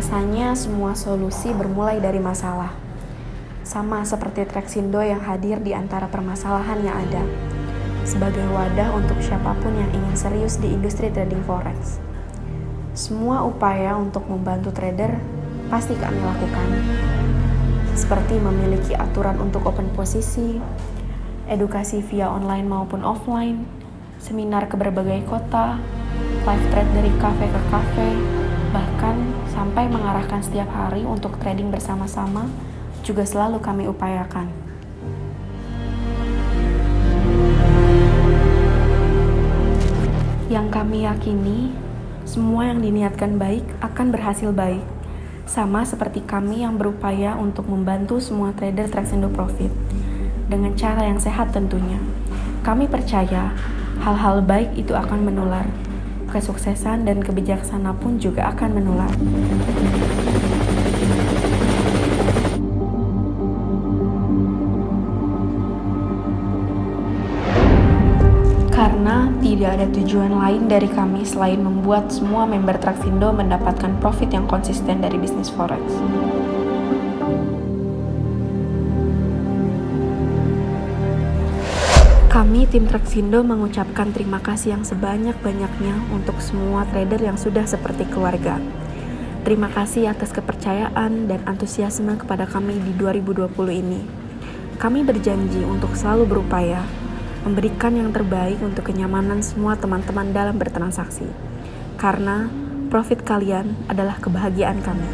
Rasanya semua solusi bermulai dari masalah. Sama seperti Traxindo yang hadir di antara permasalahan yang ada, sebagai wadah untuk siapapun yang ingin serius di industri trading forex. Semua upaya untuk membantu trader pasti kami lakukan, seperti memiliki aturan untuk open posisi, edukasi via online maupun offline, seminar ke berbagai kota, live trade dari kafe ke kafe, bahkan sampai mengarahkan setiap hari untuk trading bersama-sama juga selalu kami upayakan. Yang kami yakini, semua yang diniatkan baik akan berhasil baik. Sama seperti kami yang berupaya untuk membantu semua trader Traxindo Profit. Dengan cara yang sehat tentunya. Kami percaya hal-hal baik itu akan menular. Kesuksesan dan kebijaksanaan pun juga akan menular. Karena tidak ada tujuan lain dari kami selain membuat semua member Traxindo mendapatkan profit yang konsisten dari bisnis forex. Kami tim Traxindo mengucapkan terima kasih yang sebanyak-banyaknya untuk semua trader yang sudah seperti keluarga. Terima kasih atas kepercayaan dan antusiasme kepada kami di 2020 ini. Kami berjanji untuk selalu berupaya memberikan yang terbaik untuk kenyamanan semua teman-teman dalam bertransaksi. Karena profit kalian adalah kebahagiaan kami.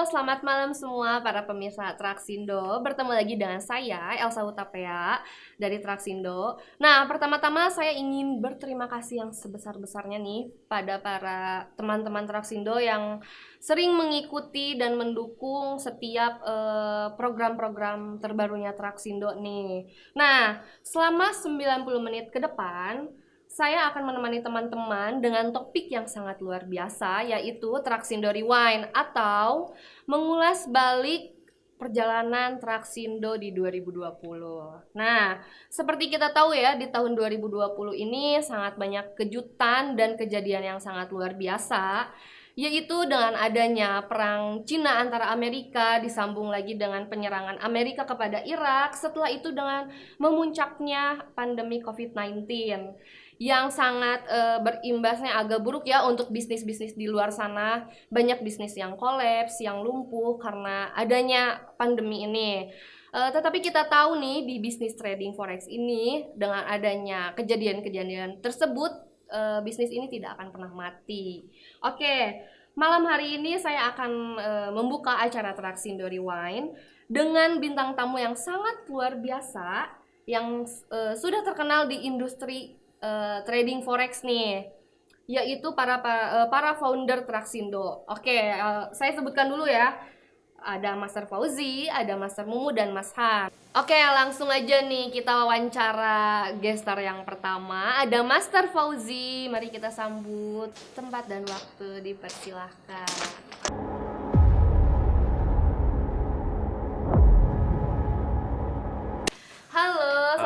Selamat malam semua para pemirsa Traxindo. Bertemu lagi dengan saya Elsa Hutapea dari Traxindo. Nah, pertama-tama saya ingin berterima kasih yang sebesar-besarnya nih pada para teman-teman Traxindo yang sering mengikuti dan mendukung setiap program-program terbarunya Traxindo nih. Nah, selama 90 menit ke depan saya akan menemani teman-teman dengan topik yang sangat luar biasa, yaitu Traxindo Rewind atau mengulas balik perjalanan Traxindo di 2020. Nah, seperti kita tahu ya, di tahun 2020 ini sangat banyak kejutan dan kejadian yang sangat luar biasa, yaitu dengan adanya perang Cina antara Amerika, disambung lagi dengan penyerangan Amerika kepada Irak, setelah itu dengan memuncaknya pandemi COVID-19 yang sangat berimbasnya agak buruk ya untuk bisnis-bisnis di luar sana. Banyak bisnis yang kolaps, yang lumpuh karena adanya pandemi ini. Tetapi kita tahu nih di bisnis trading forex ini dengan adanya kejadian-kejadian tersebut, bisnis ini tidak akan pernah mati. Oke, malam hari ini saya akan membuka acara Traxindo Rewind dengan bintang tamu yang sangat luar biasa yang sudah terkenal di industri trading forex nih, yaitu para founder Traxindo. Oke, saya sebutkan dulu ya. Ada Master Fauzi, ada Master Mumu dan Mas Han. Oke, langsung aja nih kita wawancara gestar yang pertama. Ada Master Fauzi, mari kita sambut. Tempat dan waktu dipersilahkan. Halo,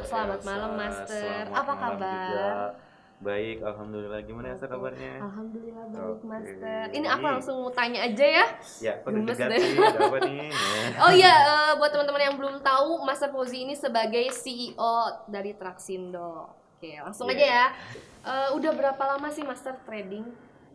selamat malam Master. Apa kabar? Baik, alhamdulillah. Gimana Elsa kabarnya? Alhamdulillah baik, Master. Ini Ini- aku langsung mau tanya aja ya. Ya, kok Gemes deg-degan deh. sih? Ada apa nih? Oh iya, buat teman-teman yang belum tahu, Master Fauzi ini sebagai CEO dari Traxindo. Oke, langsung aja ya. Udah berapa lama sih Master trading?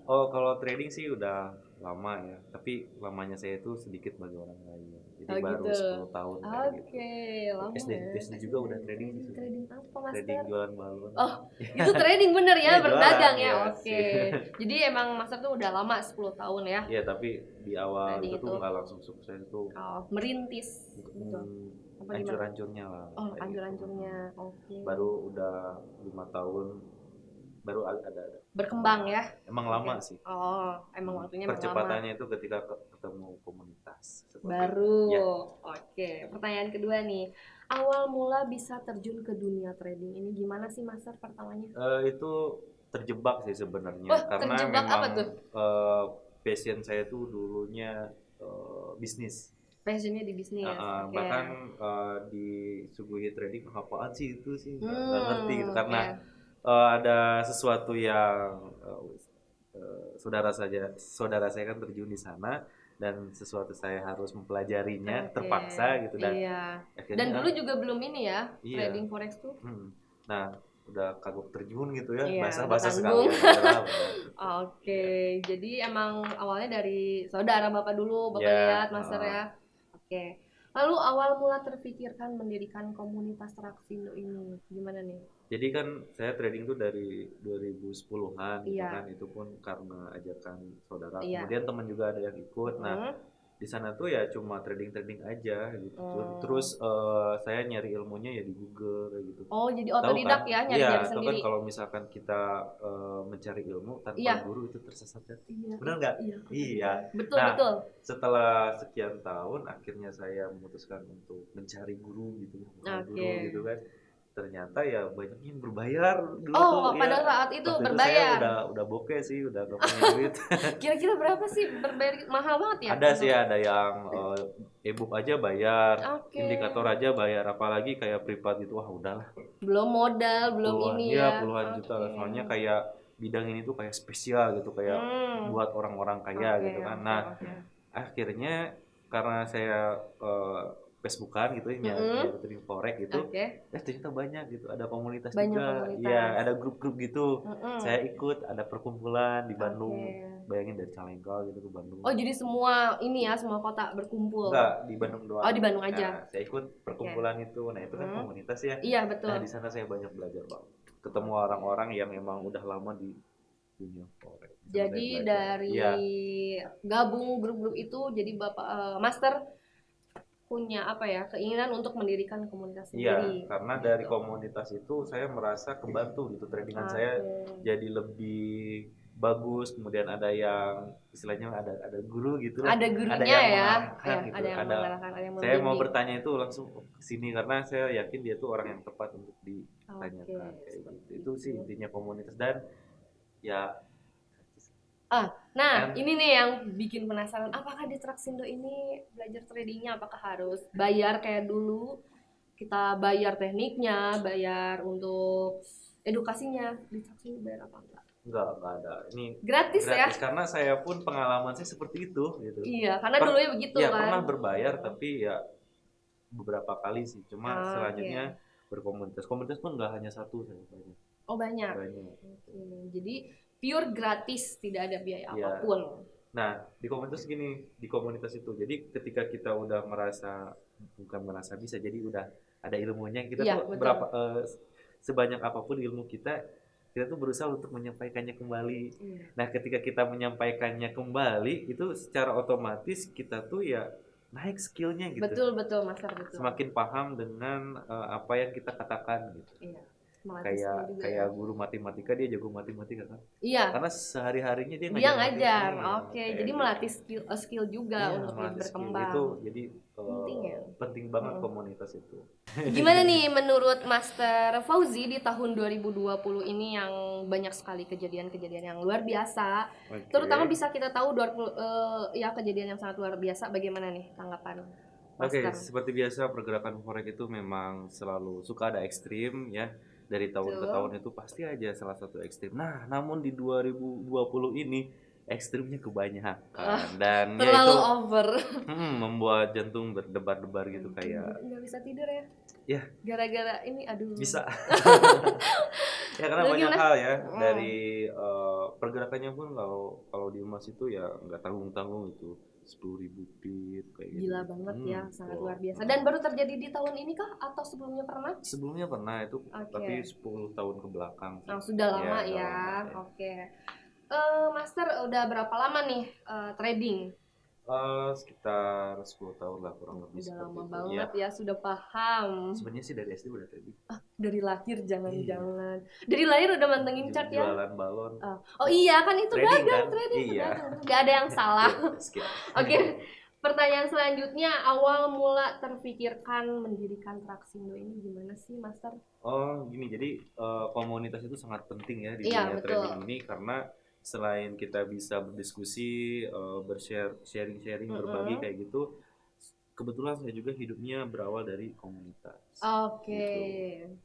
Oh, kalau trading sih udah lama ya. Tapi lamanya saya itu sedikit bagi orang lain. Jadi baru gitu. 10 tahun kayak gitu. Oke, lama SD, ya. SD juga udah trading sih. Trading apa Master? Trading jualan balon. Oh, itu trading bener ya, Iya, berdagang jualan, ya. ya, Oke. sih. Jadi emang Master tuh udah lama 10 tahun ya. Iya, tapi di awal Trading itu tuh itu. nggak langsung sukses itu. Oh, merintis gitu. Apa gimana? Hancur-hancurnya lah. Oh, kayak gitu. hancur-hancurnya. Oke. Baru udah 5 tahun baru ada. Berkembang ya. Emang lama sih. Oh, emang waktunya berlama. Percepatannya itu ketika ketemu komunitas. Baru. Ya. Oke, pertanyaan kedua nih. Awal mula bisa terjun ke dunia trading ini gimana sih Master pertamanya? Itu terjebak sih sebenarnya, Wah, karena terjebak memang apa tuh? passion saya tuh dulunya bisnis. Passionnya di bisnis. Oke. Bahkan disuguhi trading apaan sih itu sih nggak Hmm, ngerti gitu, karena oke. ada sesuatu yang saudara saya kan terjun di sana, dan sesuatu saya harus mempelajarinya Oke. terpaksa gitu, dan Iya. akhirnya Dan dulu juga belum ini ya, Iya. trading forex tuh. Nah udah kagok terjun gitu ya, Iya, basah-basah udah tanggung. sekalian adalah Oke, jadi emang awalnya dari saudara Bapak dulu, Bapak Ya, lihat Master ya. Oke. Lalu awal mula terpikirkan mendirikan komunitas Traxindo ini gimana nih? Jadi kan saya trading tuh dari 2010-an gitu Iya. kan, itu pun karena ajakan saudara. Iya. Kemudian teman juga ada yang ikut. Nah, di sana tuh ya cuma trading aja gitu. Terus saya nyari ilmunya ya di Google kayak gitu. Oh, jadi Tahu otodidak kan? ya, nyari-nyari Iya, tahu kan sendiri. kalau misalkan kita mencari ilmu tanpa Iya. guru itu tersesat kan? Iya. Benar nggak? Iya. Iya. Betul, Nah, betul. setelah sekian tahun akhirnya saya memutuskan untuk mencari guru gitu, Oke. guru gitu kan. Ternyata ya banyak yang berbayar dulu Oh, tuh pada ya. saat itu Waktu berbayar. saya udah bokeh sih, udah gak punya duit. Kira-kira berapa sih berbayar? Mahal banget ya? Ada sih, ada yang e-book aja bayar, Oke. indikator aja bayar, apalagi kayak privat itu wah udahlah. Belum modal, belum Puluhan, ini ya, ya. puluhan juta lah. Oke. Soalnya kayak bidang ini tuh kayak spesial gitu, kayak buat orang-orang kaya gitu kan. Nah, akhirnya karena saya Facebookan gitu ya, nyari trading forex gitu, ternyata banyak gitu, ada komunitas Banyak juga, komunitas. ya ada grup-grup gitu. Saya ikut, ada perkumpulan di Bandung, bayangin dari Calengkal gitu ke Bandung. Oh, jadi semua ini ya, semua kota berkumpul. Enggak, di Bandung doang. Oh, di Bandung aja. Nah, saya ikut perkumpulan itu, nah itu kan komunitas ya. Iya, betul. Nah di sana saya banyak belajar banget, ketemu orang-orang yang memang udah lama di dunia forex. Jadi dari gabung grup-grup itu, jadi Bapak Master punya apa ya, keinginan untuk mendirikan komunitas sendiri. Iya, karena dari komunitas itu saya merasa kebantu gitu, tradingan saya jadi lebih bagus. Kemudian ada yang istilahnya ada guru gitu, ada gurunya ada yang ya, gitu. ada yang mengarahkan, ada yang saya mau bertanya itu langsung ke sini karena saya yakin dia tuh orang yang tepat untuk ditanyakan kayak gitu. Itu sih intinya komunitas. Dan ya nah ini nih yang bikin penasaran, apakah di Traxindo ini belajar tradingnya apakah harus bayar kayak dulu kita bayar tekniknya, bayar untuk edukasinya? Di Traxindo bayar apa enggak? Enggak ada. Ini gratis ya, karena saya pun pengalaman saya seperti itu gitu. Iya, karena dulunya begitu ya, kan. Pernah berbayar tapi ya beberapa kali sih. Cuma selanjutnya berkomunitas. Komunitas pun nggak hanya satu, saya banyak. Oh, banyak. Jadi pure gratis, tidak ada biaya apapun. Nah, di komunitas gini, di komunitas itu. Jadi ketika kita udah bukan merasa bisa, jadi udah ada ilmunya, kita tuh sebanyak apapun ilmu kita tuh berusaha untuk menyampaikannya kembali. Nah, ketika kita menyampaikannya kembali, itu secara otomatis kita tuh ya naik skillnya gitu. Betul, Master, betul. Semakin paham dengan apa yang kita katakan gitu. Iya. Kayak guru matematika, dia jago matematika kan? Iya. Karena sehari-harinya dia ngajar. Jadi melatih skill juga untuk berkembang. Itu jadi penting banget komunitas itu. Gimana nih menurut Master Fauzi di tahun 2020 ini yang banyak sekali kejadian-kejadian yang luar biasa. Terutama bisa kita tahu kejadian yang sangat luar biasa. Bagaimana nih tanggapan Master? Seperti biasa pergerakan forex itu memang selalu suka ada ekstrim ya. Dari tahun ke tahun itu pasti aja salah satu ekstrim. Nah, namun di 2020 ini ekstrimnya kebanyakan dan terlalu over. Membuat jantung berdebar-debar gitu kayak nggak bisa tidur ya? Ya. Gara-gara ini, aduh. Bisa. Ya karena banyak hal ya dari pergerakannya pun kalau di emas itu ya nggak tanggung-tanggung itu. 10.000 pip kayak gitu. Gila banget ya, sangat luar biasa. Dan baru terjadi di tahun ini kah atau sebelumnya pernah? Sebelumnya pernah itu, tapi 10 tahun ke belakang. Sudah lama ya. Oke. Master udah berapa lama nih trading? Sekitar 10 tahun lah kurang lebih Udah seperti lama itu. banget Iya. ya, sudah paham. Sebenarnya sih dari SD udah trading. Dari lahir Iya. jangan-jangan. Dari lahir udah mantengin chart ya? Jualan balon. Oh iya kan itu Trading dagang, kan? trading. Iya. Gak ada yang salah. Ya, skip. Oke, pertanyaan selanjutnya, awal mula terpikirkan mendirikan Traxindo ini gimana sih, Master? Oh gini, jadi komunitas itu sangat penting ya di Iya, dunia betul. trading ini, karena selain kita bisa berdiskusi, sharing-sharing, berbagi kayak gitu, kebetulan saya juga hidupnya berawal dari komunitas. Oke. Gitu.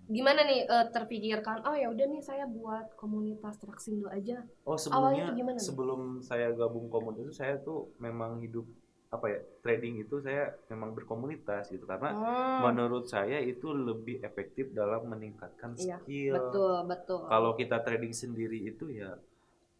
Gimana nih terpikirkan, oh ya udah nih saya buat komunitas Traxindo aja. Oh Awalnya sebelumnya, tuh gimana nih? sebelum saya gabung komunitas itu saya tuh memang hidup trading itu saya memang berkomunitas gitu, karena menurut saya itu lebih efektif dalam meningkatkan Iya, skill. betul. Kalau kita trading sendiri itu ya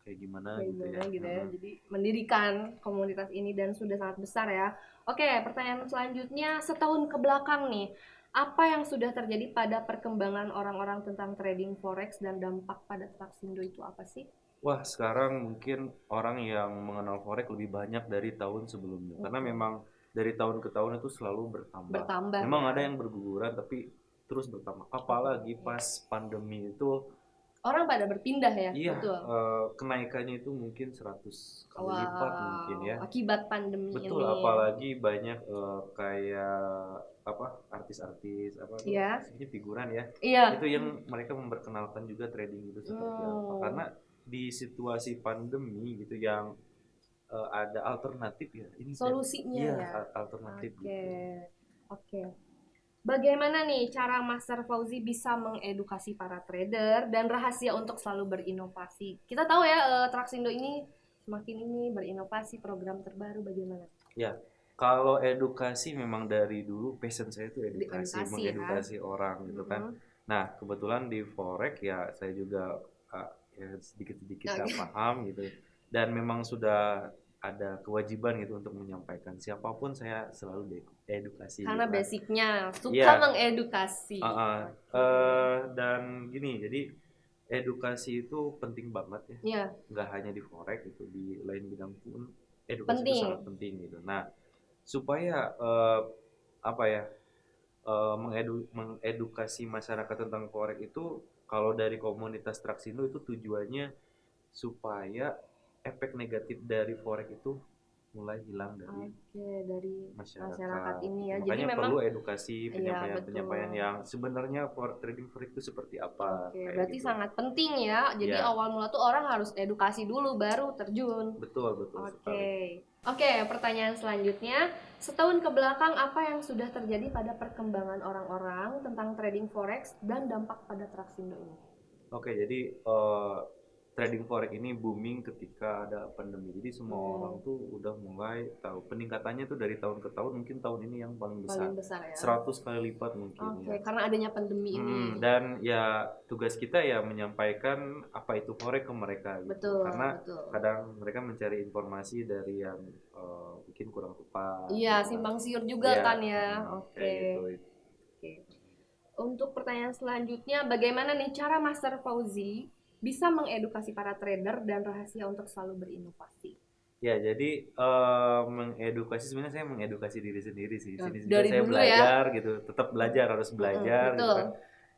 kayak gimana gitu ya. Jadi mendirikan komunitas ini dan sudah sangat besar ya. Oke, pertanyaan selanjutnya, setahun ke belakang nih, apa yang sudah terjadi pada perkembangan orang-orang tentang trading forex dan dampak pada Traxindo itu apa sih? Wah, sekarang mungkin orang yang mengenal forex lebih banyak dari tahun sebelumnya, karena memang dari tahun ke tahun itu selalu bertambah. Memang ya. ada yang berguguran tapi terus bertambah. Apalagi pas pandemi itu orang pada berpindah ya. Iya, betul. Kenaikannya itu mungkin 100 kali lipat mungkin ya. Akibat pandemi Betul, ini. apalagi banyak kayak artis-artis Iya. ini figuran ya. Iya. Itu yang mereka memperkenalkan juga trading itu seperti apa. Karena di situasi pandemi gitu yang ada alternatif ya. Ini solusinya ya. Alternatif gitu. Oke. Bagaimana nih cara Master Fauzi bisa mengedukasi para trader dan rahasia untuk selalu berinovasi? Kita tahu ya Traxindo ini semakin ini berinovasi, program terbaru, bagaimana? Ya, kalau edukasi memang dari dulu passion saya itu mengedukasi orang gitu kan. Nah, kebetulan di forex ya saya juga ya sedikit-sedikit paham gitu. Dan memang sudah ada kewajiban gitu untuk menyampaikan, siapapun saya selalu edukasi. Karena gitu. basicnya suka mengedukasi. Dan gini, jadi edukasi itu penting banget ya. Iya. Nggak hanya di forex gitu, di lain bidang pun edukasi itu sangat penting gitu. Nah, supaya mengedukasi masyarakat tentang forex itu, kalau dari komunitas Traxindo itu tujuannya supaya efek negatif dari forex itu mulai hilang dari masyarakat ini ya. Makanya jadi memang perlu edukasi, penyampaian yang sebenarnya trading forex itu seperti apa. Berarti gitu. Sangat penting ya. Jadi awal mula tuh orang harus edukasi dulu baru terjun. Betul. Oke, pertanyaan selanjutnya, setahun ke belakang apa yang sudah terjadi pada perkembangan orang-orang tentang trading forex dan dampak pada Traxindo ini? Oke, jadi trading forex ini booming ketika ada pandemi. Jadi semua orang tuh udah mulai tahu. Peningkatannya tuh dari tahun ke tahun, mungkin tahun ini yang paling besar ya? 100 kali lipat mungkin. Karena adanya pandemi ini. Dan ya tugas kita ya menyampaikan apa itu forex ke mereka gitu. Karena kadang mereka mencari informasi dari yang mungkin kurang tepat. Iya, simpang siur juga kan ya. Oke. Untuk pertanyaan selanjutnya, bagaimana nih cara Master Fauzi bisa mengedukasi para trader dan rahasia untuk selalu berinovasi? Ya, jadi mengedukasi, sebenarnya saya mengedukasi diri sendiri sih. Sini juga dari saya dulu belajar gitu, tetap belajar, harus belajar betul. gitu kan.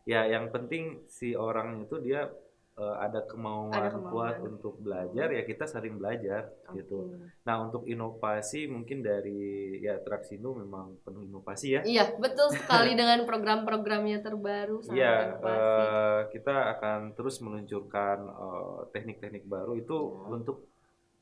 Ya, yang penting si orang itu dia ada kemauan kuat untuk belajar, ya kita sering belajar gitu. Nah, untuk inovasi mungkin dari ya Traxindo memang penuh inovasi ya. Iya, betul sekali dengan program-programnya terbaru. Iya, kita akan terus meluncurkan teknik-teknik baru itu untuk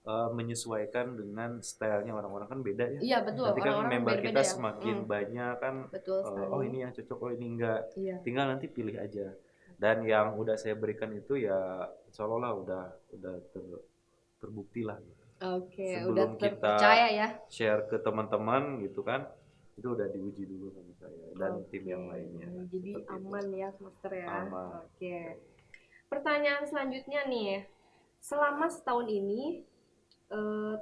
menyesuaikan dengan stylenya orang-orang, kan beda ya. Iya, betul. Nanti kan member kita semakin banyak kan. Betul oh ini yang cocok, oh ini enggak. Tinggal nanti pilih aja. Dan yang udah saya berikan itu ya insya Allah udah terbukti lah. udah Sebelum terpercaya ya. Share ke teman-teman gitu kan, itu udah diuji dulu sama saya dan tim yang lainnya. Jadi aman itu. Ya Master ya. Aman. Pertanyaan selanjutnya nih, selama setahun ini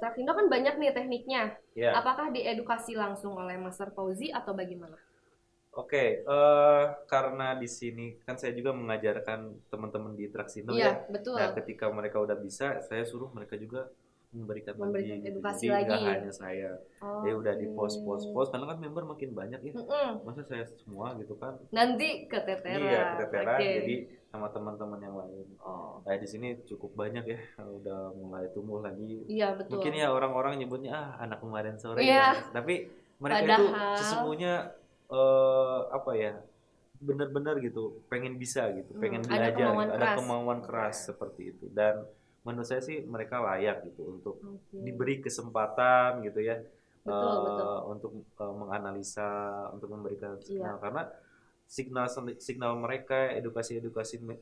Traxindo kan banyak nih tekniknya. Apakah diedukasi langsung oleh Master Fauzi atau bagaimana? Karena di sini kan saya juga mengajarkan teman-teman di Traxindo ya. Betul. Nah, ketika mereka udah bisa, saya suruh mereka juga memberikan Memberikan lagi gitu. edukasi Jadi nggak lagi. hanya saya ya udah di post karena kan member makin banyak ya. Masa saya semua gitu kan. Nanti keteteran. Iya, keteteran. Oke. Jadi sama teman-teman yang lain. Nah, di sini cukup banyak ya, udah mulai tumbuh lagi. Iya, betul. Mungkin ya orang-orang nyebutnya anak kemarin sore Iya. ya. Tapi mereka itu Padahal sesungguhnya apa ya? Benar-benar gitu, pengen bisa gitu, pengen ada belajar, kemauan gitu, ada keras. kemauan keras seperti itu. Dan menurut saya sih mereka layak gitu untuk diberi kesempatan gitu ya. Betul. Untuk menganalisa, untuk memberikan signal karena signal mereka, edukasi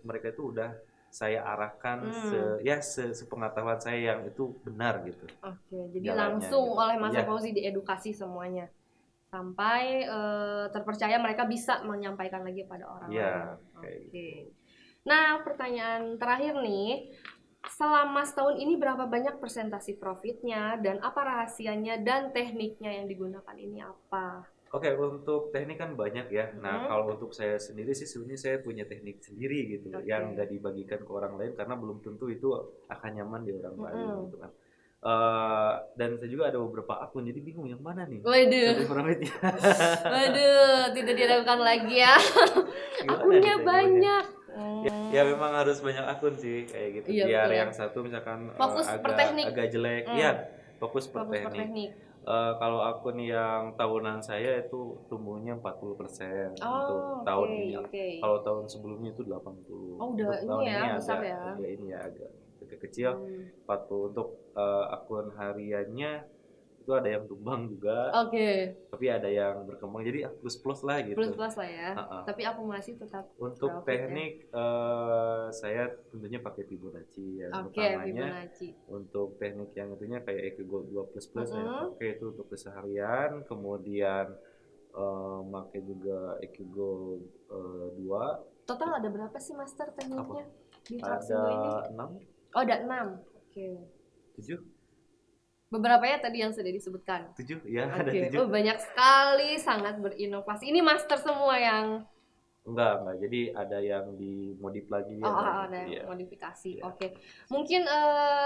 mereka itu udah saya arahkan sepengetahuan saya yang itu benar gitu. Oke, jadi Jalannya, langsung gitu. oleh Mas Iya. Fauzi diedukasi semuanya sampai terpercaya mereka bisa menyampaikan lagi pada orang Iya, lain. kayak Oke. Nah, pertanyaan terakhir nih, selama setahun ini berapa banyak persentase profitnya dan apa rahasianya dan tekniknya yang digunakan ini apa? Oke, untuk teknik kan banyak ya. Nah, kalau untuk saya sendiri sih sebenarnya saya punya teknik sendiri gitu yang nggak dibagikan ke orang lain karena belum tentu itu akan nyaman di orang lain gitu kan. Dan saya juga ada beberapa akun jadi bingung yang mana nih. Waduh. Profitnya. Waduh, tidak diragukan lagi ya. Akunnya banyak. Ya memang harus banyak akun sih kayak gitu. Iya, Biar betul. yang satu misalkan Fokus per teknik. agak jelek, ya fokus per Fokus per teknik. teknik. Kalau akun yang tahunan saya itu tumbuhnya 40% untuk tahun ini. Kalau tahun sebelumnya itu 80. Oh, udah Untuk ini tahun ya, ini besar agak, ya. agak kecil. 40 untuk akun hariannya itu ada yang tumbang juga. Tapi ada yang berkembang jadi plus lah gitu. Plus lah ya. Tapi akumulasi tetap untuk profit, teknik saya tentunya pakai Fibonacci ya. Fibonacci. Untuk teknik yang itunya kayak Equigo 2++ saya pakai itu untuk keseharian, kemudian pakai juga Equigo 2. Total ada berapa sih master tekniknya di Ada Traxindo ini? 6. Oh, ada 6. 7. Beberapa ya tadi yang sudah disebutkan. 7 ya, ada 7. Oh, banyak sekali, sangat berinovasi. Ini master semua yang Enggak. Jadi ada yang dimodif lagi. ada yang modifikasi. Mungkin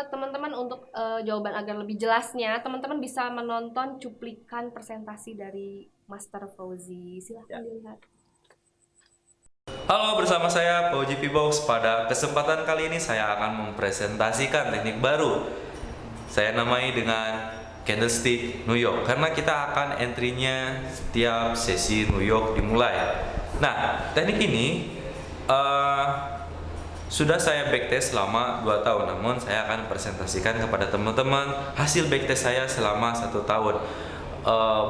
teman-teman untuk jawaban agar lebih jelasnya, teman-teman bisa menonton cuplikan presentasi dari Master Fauzi. Silahkan dilihat. Halo, bersama saya Fauzi Pibox. Pada kesempatan kali ini saya akan mempresentasikan teknik baru. Saya namai dengan Candlestick New York karena kita akan entry-nya setiap sesi New York dimulai. Nah, teknik ini sudah saya backtest selama 2 tahun, namun saya akan presentasikan kepada teman-teman hasil backtest saya selama 1 tahun.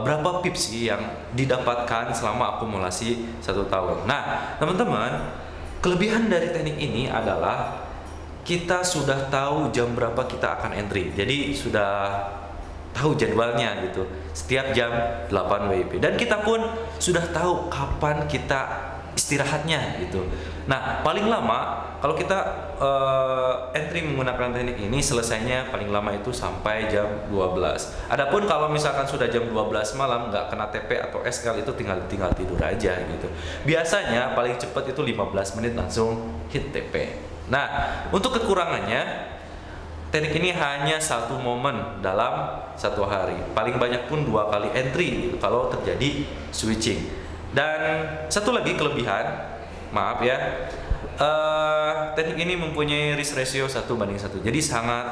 Berapa pips sih yang didapatkan selama akumulasi 1 tahun. Nah, teman-teman, kelebihan dari teknik ini adalah kita sudah tahu jam berapa kita akan entry. Jadi sudah tahu jadwalnya gitu. Setiap jam 8 WIB. Dan kita pun sudah tahu kapan kita istirahatnya gitu. Nah, paling lama kalau kita entry menggunakan teknik ini selesainya paling lama itu sampai jam 12. Adapun kalau misalkan sudah jam 12 malam nggak kena TP atau SL itu tinggal tidur aja gitu. Biasanya paling cepat itu 15 menit langsung hit TP. Nah, untuk kekurangannya teknik ini hanya 1 momen dalam 1 hari. Paling banyak pun 2 kali entry gitu, kalau terjadi switching. Dan satu lagi kelebihan, maaf ya, teknik ini mempunyai risk ratio 1:1. Jadi sangat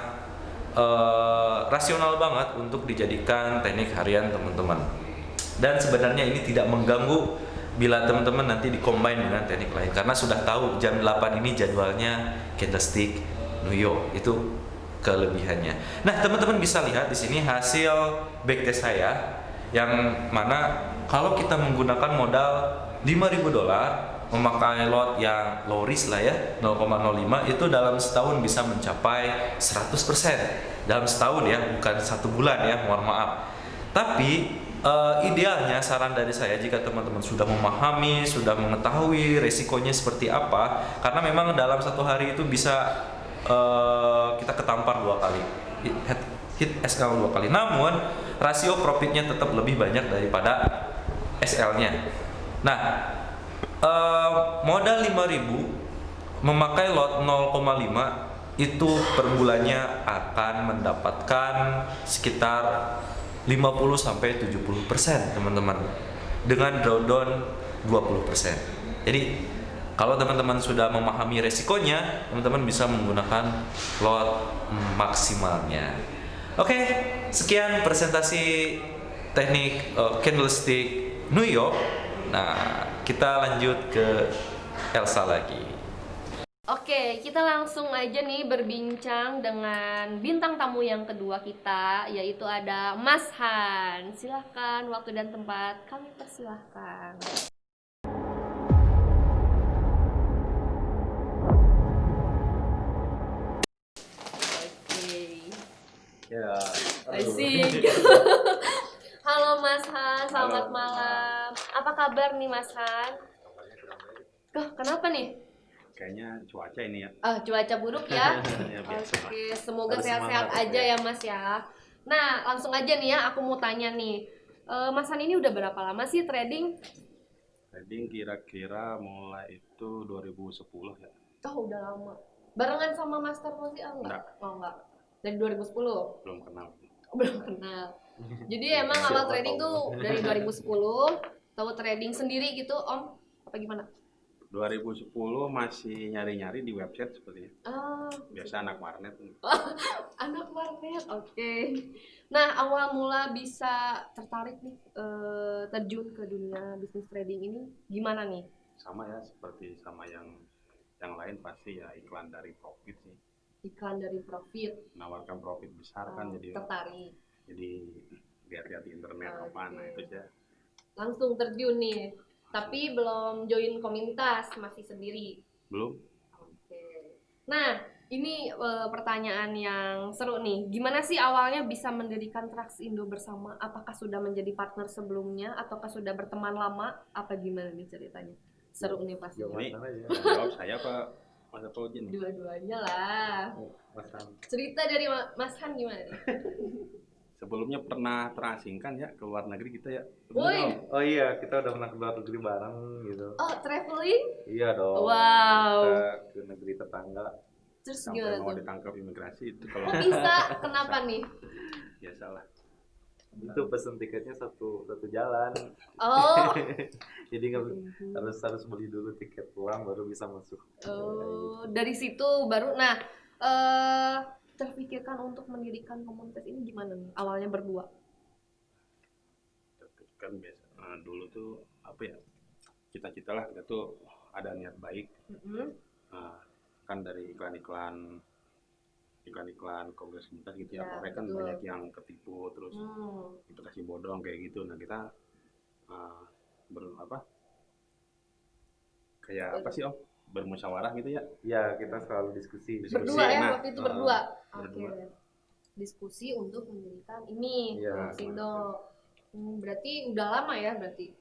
rasional banget untuk dijadikan teknik harian teman-teman. Dan sebenarnya ini tidak mengganggu bila teman-teman nanti dikombin dengan teknik lain karena sudah tahu jam 8 ini jadwalnya Candlestick New York. Itu kelebihannya. Nah, teman-teman bisa lihat di sini hasil backtest saya yang mana kalau kita menggunakan modal $5.000 memakai lot yang low risk lah ya 0,05 itu dalam setahun bisa mencapai 100% dalam setahun ya, bukan 1 bulan ya, mohon maaf. Tapi idealnya saran dari saya jika teman-teman sudah memahami, sudah mengetahui resikonya seperti apa, karena memang dalam 1 hari itu bisa kita ketampar 2 kali, hit SL 2 kali. Namun rasio profitnya tetap lebih banyak daripada SL-nya. Nah, modal 5.000 memakai lot 0,5 itu per bulannya akan mendapatkan sekitar 50-70% teman-teman, dengan drawdown 20%. Jadi kalau teman-teman sudah memahami resikonya, teman-teman bisa menggunakan lot maksimalnya. Oke, sekian presentasi teknik candlestick New York. Nah, kita lanjut ke Elsa lagi. Oke, kita langsung aja nih berbincang dengan bintang tamu yang kedua kita, yaitu ada Mas Han. Silahkan, waktu dan tempat kami persilahkan. Oke, Ya. asik. Halo Mas Han, selamat Halo. malam. Apa kabar nih Mas Han? Kenapa nih? Kayaknya cuaca ini ya. Cuaca buruk ya? Ya, biasa lah. Oke, semoga Harus sehat-sehat semangat, aja ya. ya Mas ya. Nah, langsung aja nih ya, aku mau tanya nih. Mas Han ini udah berapa lama sih trading? Trading kira-kira mulai itu 2010 ya. Oh, udah lama. Barengan sama Master Mozi enggak? Oh, enggak. Dari 2010? Belum kenal. Belum kenal. Jadi emang awal trading tuh dari 2010, tahu trading sendiri gitu, Om? Apa gimana? 2010 masih nyari-nyari di website sepertinya. Ah, Biasa anak warnet. anak warnet, oke. Nah, awal mula bisa tertarik nih terjun ke dunia bisnis trading ini gimana nih? Sama ya, seperti sama yang lain pasti ya iklan dari profit sih. Iklan dari profit, Menawarkan profit besar kan tertarik. jadi lihat-lihat di internet Oke. apa nah itu ya. Langsung terjun nih. Tapi belum join komunitas, masih sendiri. Belum. Oke. Nah, ini pertanyaan yang seru nih. Gimana sih awalnya bisa mendirikan Traxindo bersama? Apakah sudah menjadi partner sebelumnya ataukah sudah berteman lama? Apa gimana nih ceritanya? Seru nih pasti. Ini Mana aja. jawab saya apa Mas Apologin? Dua-duanya lah. Mas Han. Cerita dari Mas Han gimana nih? Sebelumnya pernah terasingkan ya ke luar negeri kita ya. Woi. Oh iya, kita udah pernah ke luar negeri bareng gitu. Oh, traveling? Iya dong. Wow. Kita ke negeri tetangga. Terus Sampai gimana mau tuh? ditangkap imigrasi itu kalau Kok bisa? Kenapa nih? biasalah. Itu pesen tiketnya satu jalan. Oh. Jadi nggak harus beli dulu tiket pulang baru bisa masuk. Oh, dari situ baru terpikirkan untuk mendirikan komunitas ini gimana nih? Awalnya berdua. Kan biasa dulu tuh apa ya, cita-cita lah kita tuh ada niat baik. Kan dari iklan-iklan kongres komunitas gitu ya, Ya, mereka kan betul. banyak yang ketipu terus investasi bodong kayak gitu. Nah kita kayak apa sih Om, bermusyawarah gitu ya. Ya kita selalu diskusi. Berdua ya, Nah, waktu itu berdua. berdua. Oke. Diskusi untuk mendirikan ini, Iya. Traxindo. Berarti udah lama ya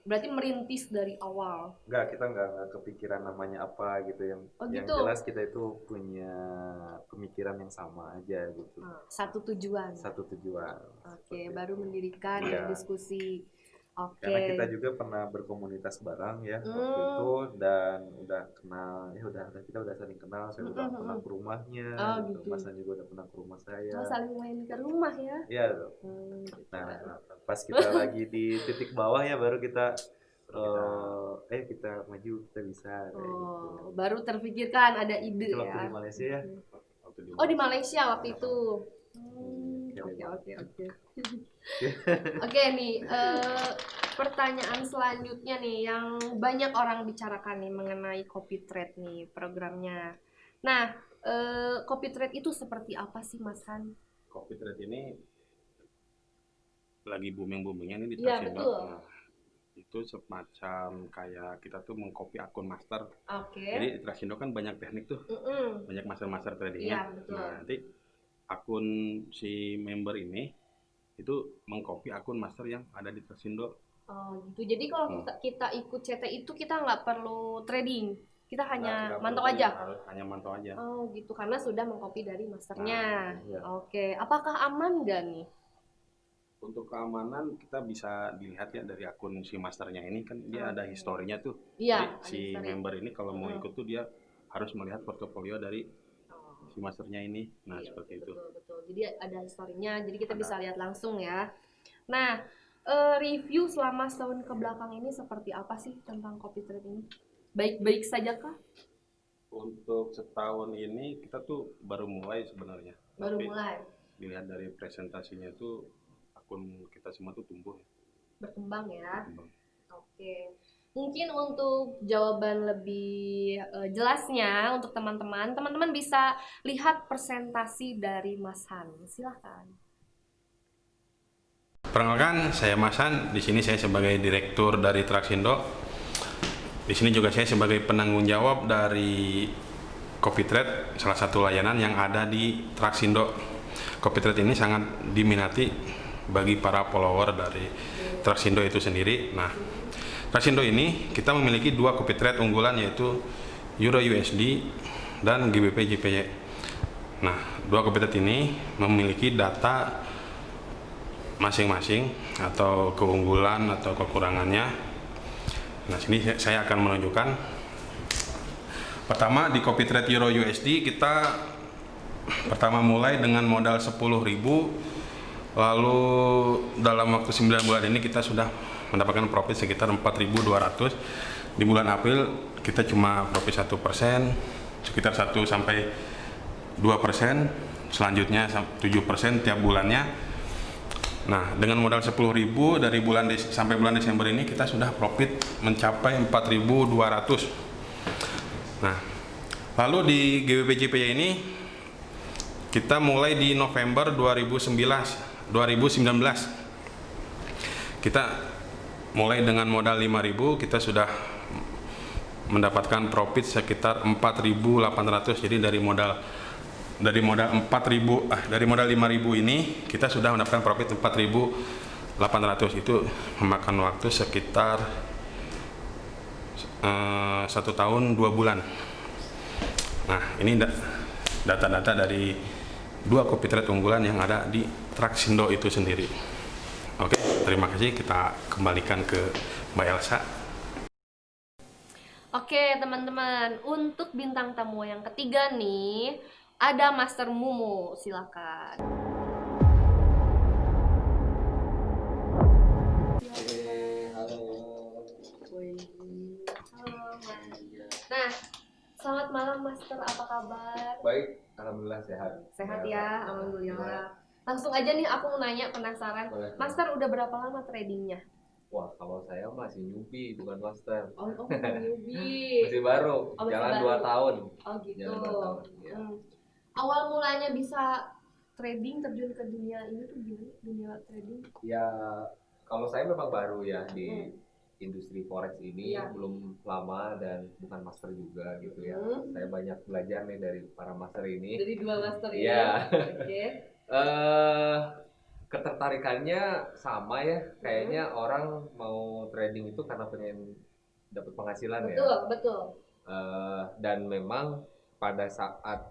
berarti merintis dari awal. Enggak, kita enggak kepikiran namanya apa gitu yang gitu. jelas kita itu punya pemikiran yang sama aja gitu. Satu tujuan. Satu tujuan. Oke, baru mendirikan Iya. dan diskusi. Oke. Karena kita juga pernah berkomunitas bareng ya waktu itu dan udah kenal ya kita udah saling kenal, saya udah pernah ke rumahnya, Oh, gitu. gitu. Mas Han juga udah pernah ke rumah saya. Oh, saling main ke rumah ya. Iya. Gitu. Nah, pas kita lagi di titik bawah ya baru kita kita maju, kita bisa kayak gitu. Baru terpikirkan ada ide Itu waktu di ya. Malaysia ya. Waktu di Oh, di Malaysia waktu itu. Oke. Oke. Oke nih, pertanyaan selanjutnya nih yang banyak orang bicarakan nih mengenai copy trade nih programnya. Nah, copy trade itu seperti apa sih Mas Han? Copy trade ini lagi booming-boomingnya nih di Iya, Traxindo. betul. Nah, itu semacam kayak kita tuh mengcopy akun master. Oke. Jadi di Traxindo kan banyak teknik tuh, banyak master tradingnya. Iya, betul. Nah, nanti akun si member ini itu mengcopy akun master yang ada di Traxindo. Oh gitu. Jadi kalau kita ikut CT itu kita nggak perlu trading, kita hanya Nggak mantau perlu aja. hanya mantau aja. Oh gitu, karena sudah mengcopy dari masternya. iya. Oke, apakah aman nggak nih? Untuk keamanan kita bisa dilihat ya dari akun si masternya ini kan dia ada historinya tuh. Iya. Jadi si member ini kalau mau ikut tuh dia harus melihat portofolio dari si masternya ini. Nah, Iya, seperti itu. betul. Jadi ada historinya, jadi kita Ada. bisa lihat langsung ya. Nah, review selama setahun ke belakang ini seperti apa sih tentang Copy Trade ini? Baik-baik saja kah? Untuk setahun ini kita tuh baru mulai sebenarnya. Baru Tapi mulai dilihat dari presentasinya tuh akun kita semua tuh tumbuh ya. berkembang ya. Berkembang. Oke. Mungkin untuk jawaban lebih jelasnya untuk teman-teman bisa lihat presentasi dari Mas Han. Silahkan. Perkenalkan, saya Mas Han. Di sini saya sebagai direktur dari Traxindo. Di sini juga saya sebagai penanggung jawab dari Copy Trade, salah satu layanan yang ada di Traxindo. Copy Trade ini sangat diminati bagi para follower dari Traxindo itu sendiri. Nah, Traxindo ini kita memiliki dua Copy Trade unggulan, yaitu Euro USD dan GBP JPY. Nah, dua Copy Trade ini memiliki data masing-masing atau keunggulan atau kekurangannya. Nah, sini saya akan menunjukkan. Pertama, di Copy Trade Euro USD kita pertama mulai dengan modal 10.000, lalu dalam waktu 9 bulan ini kita sudah mendapatkan profit sekitar 4.200. Di bulan April kita cuma profit 1%, sekitar 1 sampai 2%, selanjutnya 7% tiap bulannya. Nah, dengan modal 10.000 dari sampai bulan Desember ini kita sudah profit mencapai 4.200. Nah, lalu di GBP JPY ini kita mulai di November 2019. Kita mulai dengan modal 5.000, kita sudah mendapatkan profit sekitar 4.800. Jadi dari modal 5.000 ini kita sudah mendapatkan profit 4.800. Itu memakan waktu sekitar 1 tahun 2 bulan. Nah, ini data-data dari dua Copy Trade unggulan yang ada di Traxindo itu sendiri. Oke, terima kasih. Kita kembalikan ke Mbak Elsa. Oke, teman-teman, untuk bintang tamu yang ketiga nih ada Master Mumu. Silakan. Nah, selamat malam Master, apa kabar? Baik, alhamdulillah sehat. Sehat ya, alhamdulillah. Langsung aja nih aku mau nanya, penasaran. Boleh. Master udah berapa lama tradingnya? Wah, kalau saya masih newbie, bukan master. Oh newbie. Masih baru, Oh, masih jalan baru. 2 tahun. Oh gitu. Jalan 2 tahun, ya. Awal mulanya bisa trading, terjun ke dunia ini tuh gimana? Dunia trading? Ya, kalau saya memang baru ya di industri forex ini, Iya. belum lama dan bukan master juga gitu ya. Hmm. Saya banyak belajar nih dari para master ini. Dari dua master ini. Iya. Oke. Ketertarikannya sama ya, kayaknya orang mau trading itu karena pengen dapat penghasilan ya. Betul. Dan memang pada saat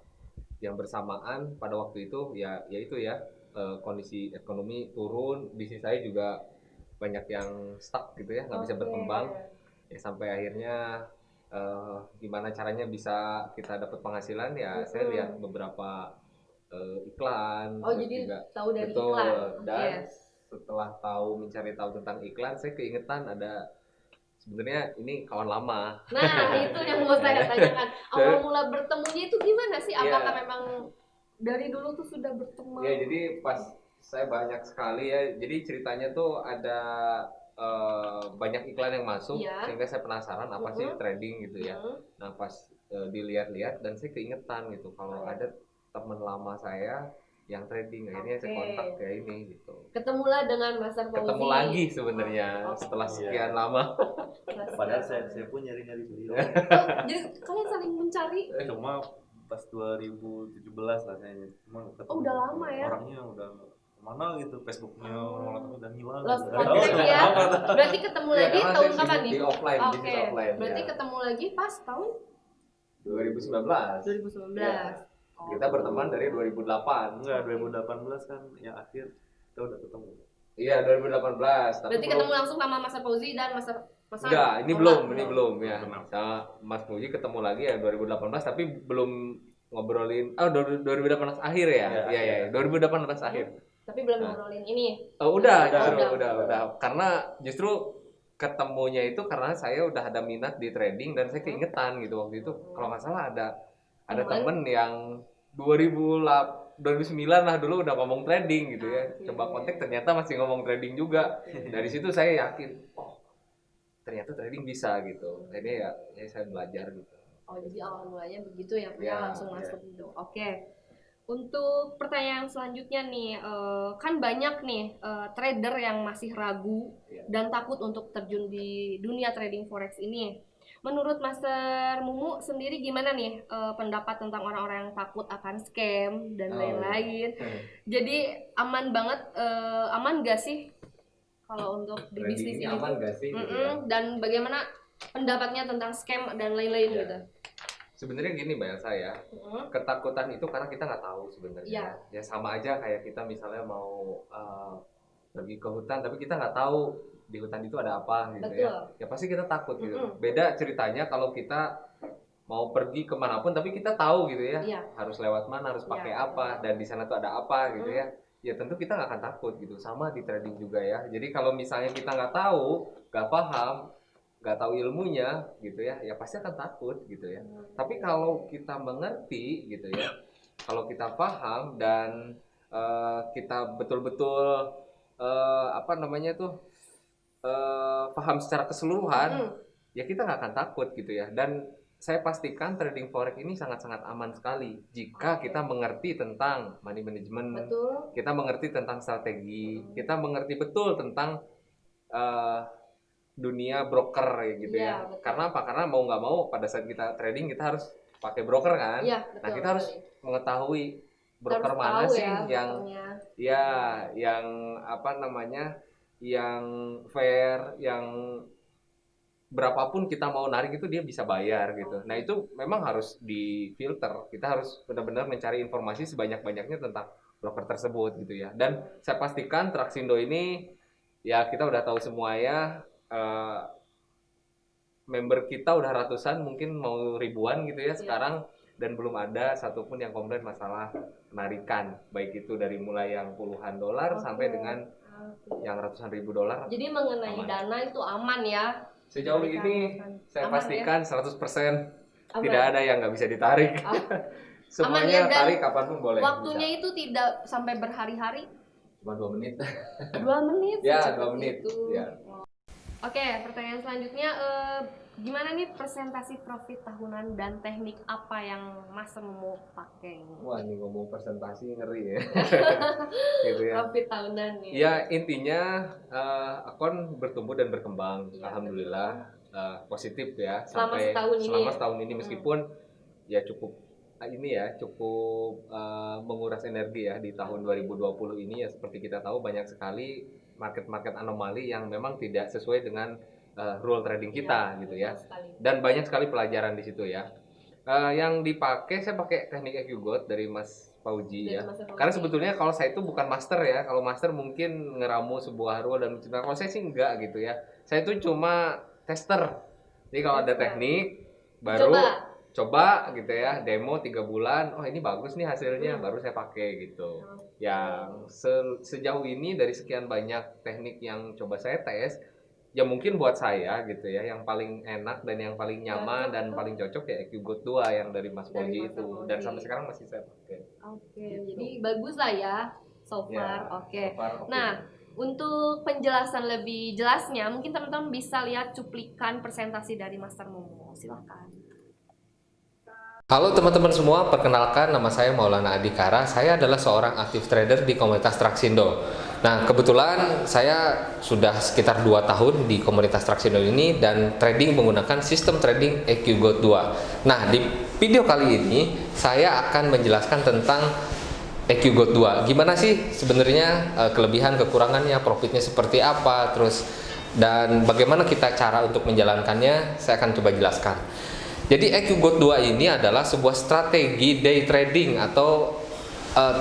yang bersamaan pada waktu itu yaitu kondisi ekonomi turun, bisnis saya juga banyak yang stuck gitu ya, nggak bisa Oke. berkembang ya, sampai akhirnya gimana caranya bisa kita dapat penghasilan ya. Saya lihat beberapa iklan, Oh terus jadi juga tahu dari betul, iklan. dan Yes. setelah mencari tahu tentang iklan, saya keingetan ada sebenarnya ini kawan lama. Nah itu yang mau saya tanyakan. Awal mula bertemunya itu gimana sih? Apakah Iya. memang dari dulu tuh sudah berteman? Ya, jadi pas saya banyak sekali ya. Jadi ceritanya tuh ada banyak iklan yang masuk, Iya. sehingga saya penasaran apa sih trading gitu ya. Hmm. Nah, pas dilihat-lihat dan saya keingetan gitu kalau ada teman lama saya yang trading, akhirnya saya Oke. kontak kayak ini gitu. Ketemulah dengan Master Fauzi. Ketemu lagi sebenarnya Oh, setelah Iya. sekian lama. Padahal saya pun nyari-nyari beliau. Jadi kalian saling mencari. Cuma pas 2017 lah saya. Cuma ketemu Oh, udah lama ya? Orangnya udah kemana gitu, Facebooknya orang udah hilang. Lost gitu. contact ya. Berarti ketemu Ya, lagi karena tahun saya kapan sibuk nih? di offline, Oke. bisnis offline. Berarti ya. ketemu lagi pas tahun 2019. 2019. Iya. Oh. Kita berteman dari 2008. Enggak, 2018 kan yang akhir kita udah ketemu. Iya, 2018. Tapi Berarti ketemu langsung sama Master Fauzi dan Master Hasan? Enggak, ini Oh, belum, enggak, ini belum ya. Belum. Sama Mas Puji ketemu lagi ya 2018, tapi belum ngobrolin 2018 akhir ya. Iya, 2018 akhir. Tapi belum ngobrolin ini. Udah. Karena justru ketemunya itu karena saya udah ada minat di trading dan saya keingetan gitu waktu itu. Kalau nggak salah ada temen yang 2009 lah dulu udah ngomong trading gitu ya. Coba kontak ternyata masih ngomong trading juga. Dari situ saya yakin, ternyata trading bisa gitu. Ini ya saya belajar gitu. Oh, jadi awal mulanya begitu ya, langsung masuk gitu. Oke. Untuk pertanyaan selanjutnya nih, kan banyak nih trader yang masih ragu dan takut untuk terjun di dunia trading forex ini. Menurut Master Mumu sendiri gimana nih pendapat tentang orang-orang yang takut akan scam dan lain-lain? Jadi aman banget, aman gak sih kalau untuk di bisnis ini? Aman gak sih? Gitu ya? Dan bagaimana pendapatnya tentang scam dan lain-lain gitu? Sebenarnya gini Mbak Elsa ya, ketakutan itu karena kita nggak tahu sebenarnya. Ya sama aja kayak kita misalnya mau pergi ke hutan, tapi kita nggak tahu di hutan itu ada apa gitu. Betul. Ya pasti kita takut gitu. Beda ceritanya kalau kita mau pergi kemanapun, tapi kita tahu gitu ya, harus lewat mana, harus pakai apa, dan di sana tuh ada apa gitu ya. Ya tentu kita nggak akan takut gitu. Sama di trading juga ya. Jadi kalau misalnya kita nggak tahu, nggak paham, nggak tahu ilmunya gitu ya, ya pasti akan takut gitu ya. Tapi kalau kita mengerti gitu ya, kalau kita paham dan kita betul-betul paham secara keseluruhan, ya kita nggak akan takut gitu ya. Dan saya pastikan trading forex ini sangat-sangat aman sekali jika kita mengerti tentang money management, kita mengerti tentang strategi, kita mengerti betul tentang dunia broker gitu ya. Betul. Karena apa? Karena mau nggak mau pada saat kita trading kita harus pakai broker kan. Betul, nah kita harus mengetahui broker mana sih yang yang fair, yang berapapun kita mau narik itu dia bisa bayar gitu. Nah itu memang harus difilter. Kita harus benar-benar mencari informasi sebanyak-banyaknya tentang broker tersebut gitu ya. Dan saya pastikan Traxindo ini ya kita udah tahu semua ya. Member kita udah ratusan, mungkin mau ribuan gitu ya sekarang, dan belum ada satupun yang komplain masalah penarikan, baik itu dari mulai yang puluhan dolar sampai dengan yang ratusan ribu dolar. Jadi mengenai dana itu aman ya? Sejauh ini saya pastikan 100% tidak ada yang nggak bisa ditarik. Semuanya tarik kapanpun boleh. Waktunya bisa. Itu tidak sampai berhari-hari? Cuma 2 menit. 2 menit? Ya 2 menit ya. Oke, pertanyaan selanjutnya, gimana nih presentasi profit tahunan dan teknik apa yang Mas mau pakai? Wah, ini ngomong presentasi ngeri ya. Gitu ya. Profit tahunan nih. Ya intinya akun bertumbuh dan berkembang, alhamdulillah positif ya selama setahun ini meskipun ya cukup menguras energi ya di tahun 2020 ini ya, seperti kita tahu banyak sekali market anomali yang memang tidak sesuai dengan rule trading kita gitu ya. Dan banyak sekali pelajaran di situ ya. Yang dipakai, saya pakai teknik EQGOT dari Mas Fauji ya. Karena sebetulnya kalau saya itu bukan master ya. Kalau master mungkin ngeramu sebuah rule dan mencintai. Kalau saya sih enggak gitu ya. Saya itu cuma tester. Jadi kalau ada teknik baru coba gitu ya, demo 3 bulan, oh ini bagus nih hasilnya, baru saya pakai gitu. Yang sejauh ini dari sekian banyak teknik yang coba saya tes, ya mungkin buat saya gitu ya, yang paling enak dan yang paling nyaman dan paling cocok ya EQGOT 2 yang dari Mas Fauji itu. Dan sampai sekarang masih saya pakai. Gitu. Jadi bagus lah ya so far. Oke. Nah, untuk penjelasan lebih jelasnya, mungkin teman-teman bisa lihat cuplikan presentasi dari Master Mumu. Silakan. Halo teman-teman semua, perkenalkan nama saya Maulana Adhikara. Saya adalah seorang aktif trader di komunitas Traxindo. Nah, kebetulan saya sudah sekitar 2 tahun di komunitas Traxindo ini dan trading menggunakan sistem trading EQGOT 2. Nah, di video kali ini saya akan menjelaskan tentang EQGOT 2. Gimana sih sebenarnya kelebihan, kekurangannya, profitnya seperti apa, terus dan bagaimana kita cara untuk menjalankannya, saya akan coba jelaskan. Jadi EQGOT 2 ini adalah sebuah strategi day trading atau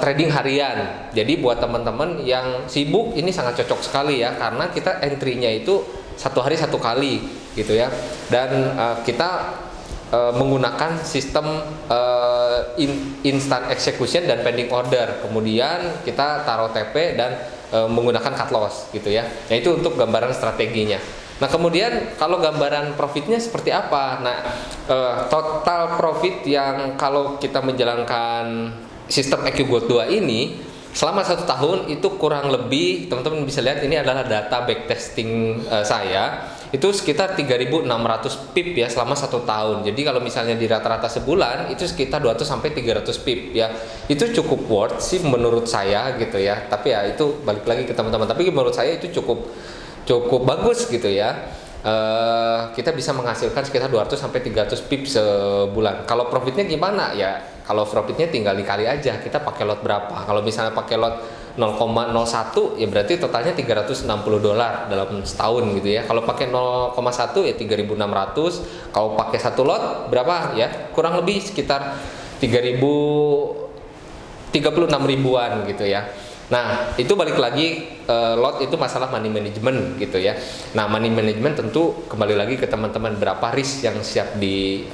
trading harian. Jadi buat teman-teman yang sibuk ini sangat cocok sekali ya, karena kita entry-nya itu 1 hari 1 kali gitu ya. Dan kita menggunakan sistem instant execution dan pending order. Kemudian kita taruh TP dan menggunakan cut loss gitu ya. Nah itu untuk gambaran strateginya. Nah kemudian kalau gambaran profitnya seperti apa? Nah total profit yang kalau kita menjalankan sistem EQ Gold 2 ini selama 1 tahun itu kurang lebih, teman-teman bisa lihat ini adalah data backtesting saya, itu sekitar 3.600 pip ya selama 1 tahun. Jadi kalau misalnya di rata-rata sebulan itu sekitar 200 sampai 300 pip ya. Itu cukup worth sih menurut saya gitu ya. Tapi ya itu balik lagi ke teman-teman. Tapi menurut saya itu cukup bagus gitu ya. Kita bisa menghasilkan sekitar 200 sampai 300 pip sebulan. Kalau profitnya gimana ya? Kalau profitnya tinggal dikali aja. Kita pakai lot berapa? Kalau misalnya pakai lot 0,01 ya berarti totalnya $360 dalam setahun gitu ya. Kalau pakai 0,1 ya 3.600. Kalau pakai 1 lot berapa ya? Kurang lebih sekitar 36 ribuan gitu ya. Nah itu balik lagi lot itu masalah money management gitu ya. Nah money management tentu kembali lagi ke teman-teman berapa risk yang siap di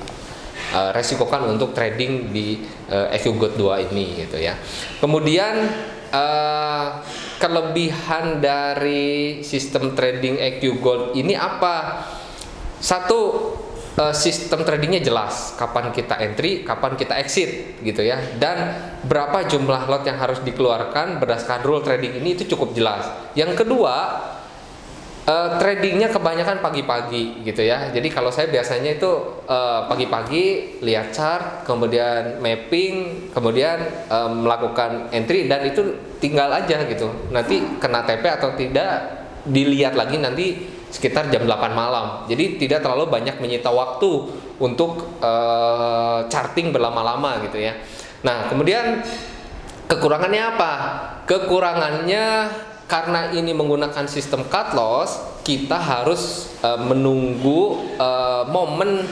resikokan untuk trading di EQ Gold 2 ini gitu ya. Kemudian kelebihan dari sistem trading EQ Gold ini apa? Satu, sistem tradingnya jelas, kapan kita entry, kapan kita exit gitu ya, dan berapa jumlah lot yang harus dikeluarkan berdasarkan rule trading ini itu cukup jelas. Yang kedua, tradingnya kebanyakan pagi-pagi gitu ya. Jadi kalau saya biasanya itu pagi-pagi lihat chart, kemudian mapping, kemudian melakukan entry, dan itu tinggal aja gitu. Nanti kena TP atau tidak dilihat lagi nanti sekitar jam 8 malam. Jadi tidak terlalu banyak menyita waktu untuk charting berlama-lama gitu ya. Nah, kemudian kekurangannya apa? Kekurangannya karena ini menggunakan sistem cut loss, kita harus menunggu momen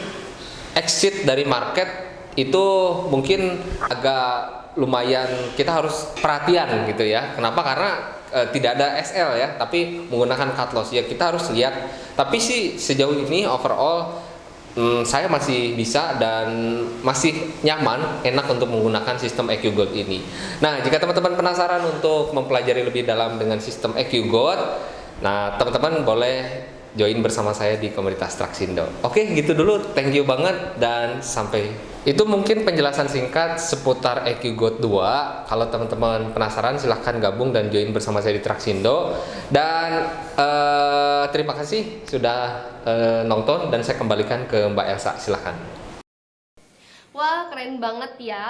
exit dari market itu mungkin agak lumayan kita harus perhatian gitu ya. Kenapa? Karena tidak ada SL ya, tapi menggunakan cut loss ya kita harus lihat. Tapi sih sejauh ini overall saya masih bisa dan masih nyaman, enak untuk menggunakan sistem EQ Gold ini. Nah, jika teman-teman penasaran untuk mempelajari lebih dalam dengan sistem EQ Gold, nah teman-teman boleh join bersama saya di komunitas Traxindo. Oke, gitu dulu. Thank you banget dan sampai. Itu mungkin penjelasan singkat seputar EQ Gold 2. Kalau teman-teman penasaran silahkan gabung dan join bersama saya di Traxindo. Dan terima kasih sudah nonton dan saya kembalikan ke Mbak Elsa, silahkan. Wah, keren banget ya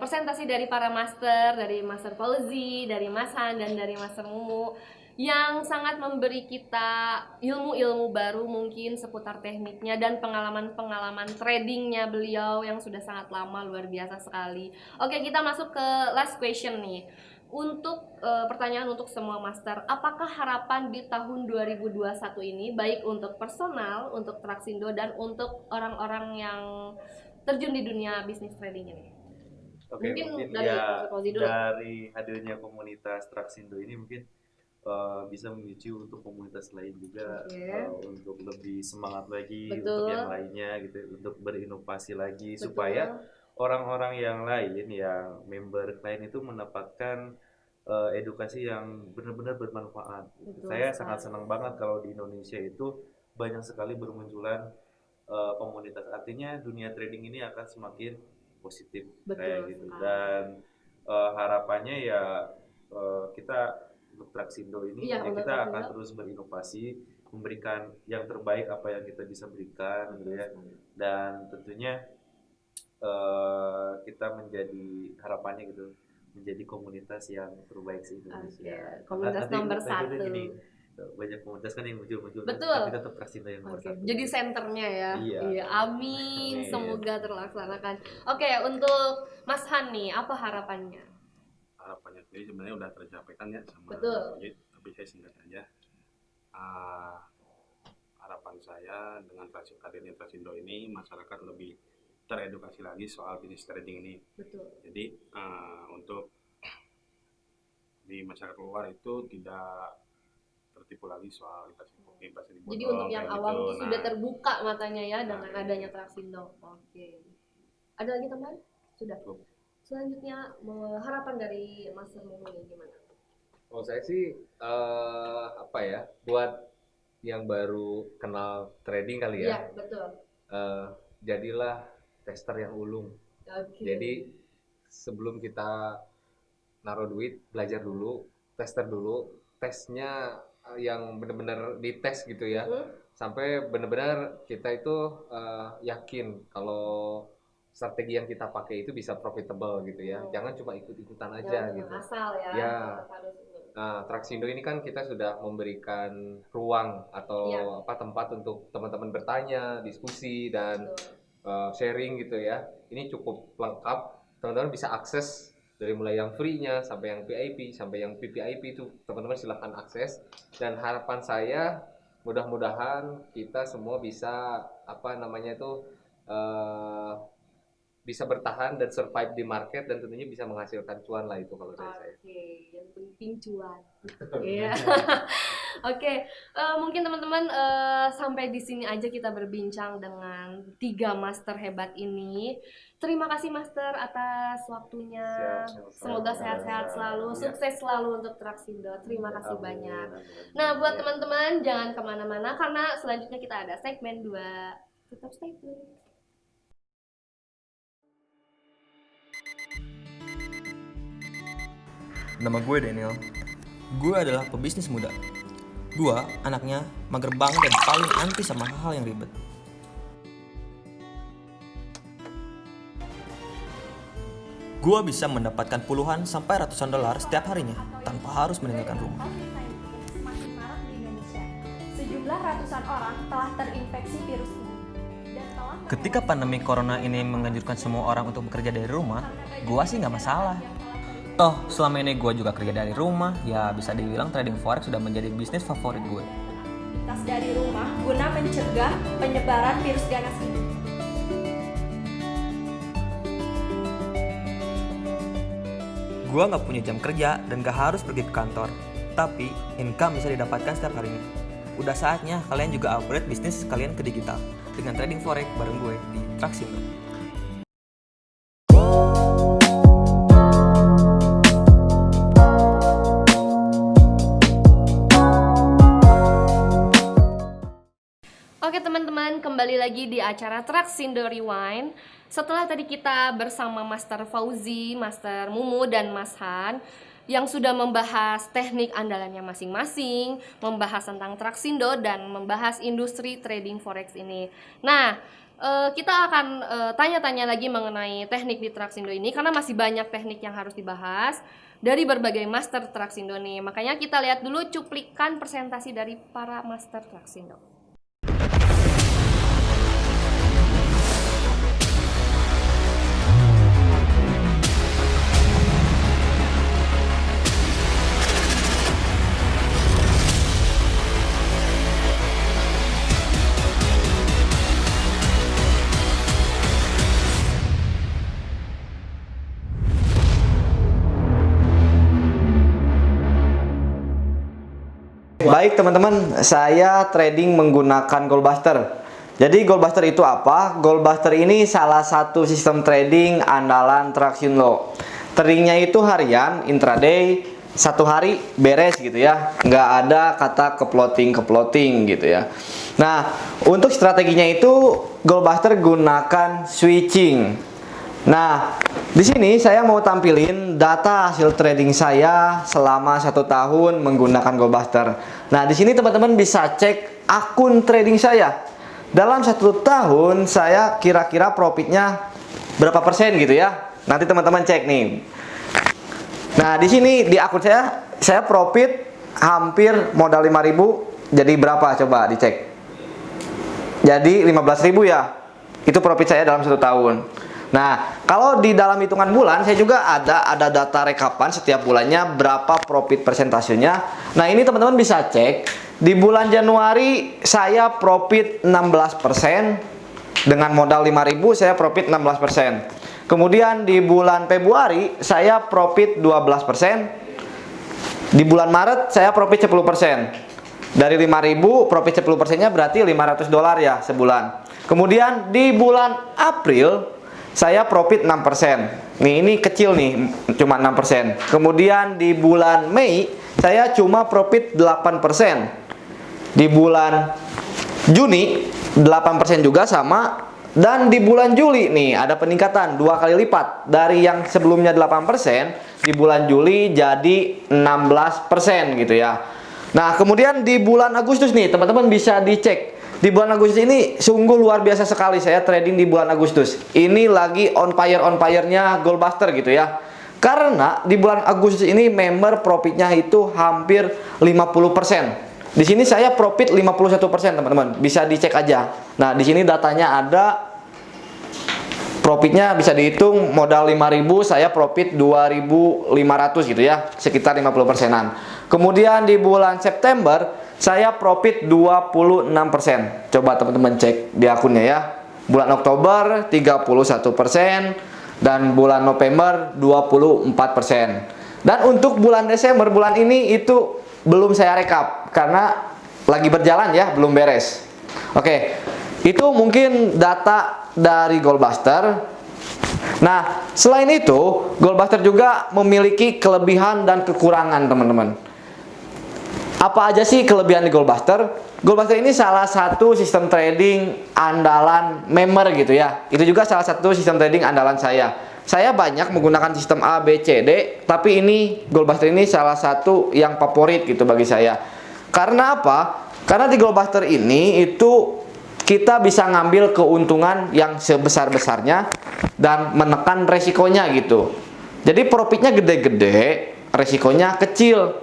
presentasi dari para master, dari Master Fauzi, dari Mas Han, dan dari Master Mumu, yang sangat memberi kita ilmu-ilmu baru mungkin seputar tekniknya dan pengalaman-pengalaman tradingnya beliau yang sudah sangat lama, luar biasa sekali. Oke, kita masuk ke last question nih. Untuk pertanyaan untuk semua master, apakah harapan di tahun 2021 ini baik untuk personal, untuk Traxindo, dan untuk orang-orang yang terjun di dunia bisnis trading ini? Oke, mungkin dari ya Fauzi dulu. dari hadirnya komunitas Traxindo ini mungkin bisa memicu untuk komunitas lain juga untuk lebih semangat lagi. Betul. Untuk yang lainnya gitu, untuk berinovasi lagi. Betul. Supaya orang-orang yang lain yang member klien itu mendapatkan edukasi yang benar-benar bermanfaat. Betul Saya sekali. sangat senang banget kalau di Indonesia itu banyak sekali bermunculan komunitas. Artinya dunia trading ini akan semakin positif. Betul kayak gitu. sekali. Dan harapannya ya kita untuk Traxindo ini Iya, ya untuk kita akan Traxindo. terus berinovasi, memberikan yang terbaik apa yang kita bisa berikan gitu ya. Dan tentunya kita menjadi harapannya gitu, menjadi komunitas yang terbaik se Indonesia. Komunitas Nanti- nomor nanti 1. gini, banyak komunitas kan yang muncul-muncul, Betul. tapi tetap Traxindo yang nomor Oke, 1. jadi senternya ya. Iya. Amin. Amin. Semoga terlaksanakan. Oke, untuk Mas Han nih, apa harapannya? Harapannya sendiri sebenarnya udah tercapai kan ya sama Betul. Wajid, tapi saya singkat aja. Harapan saya dengan hadirnya Traxindo ini masyarakat lebih teredukasi lagi soal bisnis trading ini. Betul. Jadi untuk di masyarakat luar itu tidak tertipu lagi soal investasi bodong. Jadi untuk yang kayak awam gitu. itu sudah Nah, terbuka matanya ya dengan Nah, adanya Traxindo. Oke. Ada lagi teman? Sudah. Cukup. Selanjutnya harapan dari Master Mumu ini gimana? Oh saya sih apa ya, buat yang baru kenal trading kali Iya, ya, betul. jadilah tester yang ulung. Oke. Jadi sebelum kita naruh duit, belajar dulu, tester dulu, tesnya yang benar-benar dites gitu ya, sampai benar-benar kita itu yakin kalau strategi yang kita pakai itu bisa profitable gitu ya. Jangan cuma ikut-ikutan aja Jangan gitu. asal ya. Ya. tetap harus ini. Nah, Traxindo ini kan kita sudah memberikan ruang atau Iya. tempat untuk teman-teman bertanya, diskusi dan Betul. sharing gitu ya. Ini cukup lengkap. Teman-teman bisa akses dari mulai yang free-nya sampai yang VIP sampai yang VVIP itu teman-teman silahkan akses. Dan harapan saya mudah-mudahan kita semua bisa bisa bertahan dan survive di market dan tentunya bisa menghasilkan cuan lah itu kalau dari saya. Oke, yang penting cuan. Iya. Oke, mungkin teman-teman sampai di sini aja kita berbincang dengan 3 master hebat ini. Terima kasih master atas waktunya. Siap. Semoga sehat-sehat selalu, Iya. sukses selalu untuk Traxindo. Terima kasih banyak. Nah, buat teman-teman jangan kemana-mana karena selanjutnya kita ada segmen 2. Tetap stay tune. Nama gue Daniel. Gue adalah pebisnis muda. Gue anaknya mager banget dan paling anti sama hal-hal yang ribet. Gue bisa mendapatkan puluhan sampai ratusan dolar setiap harinya tanpa harus meninggalkan rumah. Semakin marak di Indonesia. Sejumlah ratusan orang telah terinfeksi virus ini. Dan telah Ketika pandemi corona ini menganjurkan semua orang untuk bekerja dari rumah, gue sih nggak masalah. Toh, selama ini gue juga kerja dari rumah, ya bisa dibilang trading forex sudah menjadi bisnis favorit gue. aktivitas dari rumah guna mencegah penyebaran virus ganas ini. Gue nggak punya jam kerja dan gak harus pergi ke kantor, tapi income bisa didapatkan setiap harinya. Udah saatnya kalian juga upgrade bisnis kalian ke digital dengan trading forex bareng gue di Traxindo. Oke teman-teman, kembali lagi di acara Traxindo Rewind. Setelah tadi kita bersama Master Fauzi, Master Mumu, dan Mas Han yang sudah membahas teknik andalannya masing-masing, membahas tentang Traxindo, dan membahas industri trading forex ini. Nah, kita akan tanya-tanya lagi mengenai teknik di Traxindo ini karena masih banyak teknik yang harus dibahas dari berbagai Master Traxindo nih. Makanya kita lihat dulu cuplikan presentasi dari para Master Traxindo. Baik teman-teman, saya trading menggunakan Goldbuster. Jadi Goldbuster itu apa? Goldbuster ini salah satu sistem trading andalan Traxindo. Tradingnya itu harian, intraday, satu hari beres gitu ya. Nggak ada kata keploting gitu ya. Nah, untuk strateginya itu Goldbuster gunakan switching. Nah, di sini saya mau tampilin data hasil trading saya selama 1 tahun menggunakan Goldbuster. Nah, di sini teman-teman bisa cek akun trading saya. Dalam 1 tahun saya kira-kira profitnya berapa persen gitu ya. Nanti teman-teman cek nih. Nah, di sini di akun saya profit hampir modal 5.000. Jadi berapa coba dicek. Jadi 15.000 ya. Itu profit saya dalam 1 tahun. Nah, kalau di dalam hitungan bulan saya juga ada data rekapan setiap bulannya berapa profit persentasenya. Nah, ini teman-teman bisa cek. Di bulan Januari saya profit 16%. Dengan modal 5.000 saya profit 16%. Kemudian di bulan Februari saya profit 12%. Di bulan Maret saya profit 10%. Dari 5.000 profit 10%-nya berarti $500 ya sebulan. Kemudian di bulan April saya profit 6%. Nih ini kecil nih, cuma 6%. Kemudian di bulan Mei saya cuma profit 8%. Di bulan Juni 8% juga sama. Dan di bulan Juli nih ada peningkatan 2 kali lipat. Dari yang sebelumnya 8%, di bulan Juli jadi 16% gitu ya. Nah, kemudian di bulan Agustus nih, teman-teman bisa dicek. Di bulan Agustus ini sungguh luar biasa sekali saya trading di bulan Agustus. Ini lagi on fire-nya Goldbuster gitu ya. Karena di bulan Agustus ini member profitnya itu hampir 50%. Di sini saya profit 51%, teman-teman. Bisa dicek aja. Nah, di sini datanya ada. Profitnya bisa dihitung, modal 5.000, saya profit 2.500 gitu ya, sekitar 50%-an. Kemudian di bulan September saya profit 26%. Coba teman-teman cek di akunnya ya. Bulan Oktober 31% dan bulan November 24%. Dan untuk bulan Desember, bulan ini itu belum saya rekap karena lagi berjalan ya, belum beres. Oke, itu mungkin data dari Goldbuster. Nah, selain itu, Goldbuster juga memiliki kelebihan dan kekurangan, teman-teman. Apa aja sih kelebihan di Goldbuster? Goldbuster ini salah satu sistem trading andalan member gitu ya. Itu juga salah satu sistem trading andalan saya. Saya banyak menggunakan sistem A, B, C, D, tapi ini Goldbuster ini salah satu yang favorit gitu bagi saya. Karena apa? Karena di Goldbuster ini itu kita bisa ngambil keuntungan yang sebesar-besarnya dan menekan resikonya gitu. Jadi profitnya gede-gede, resikonya kecil.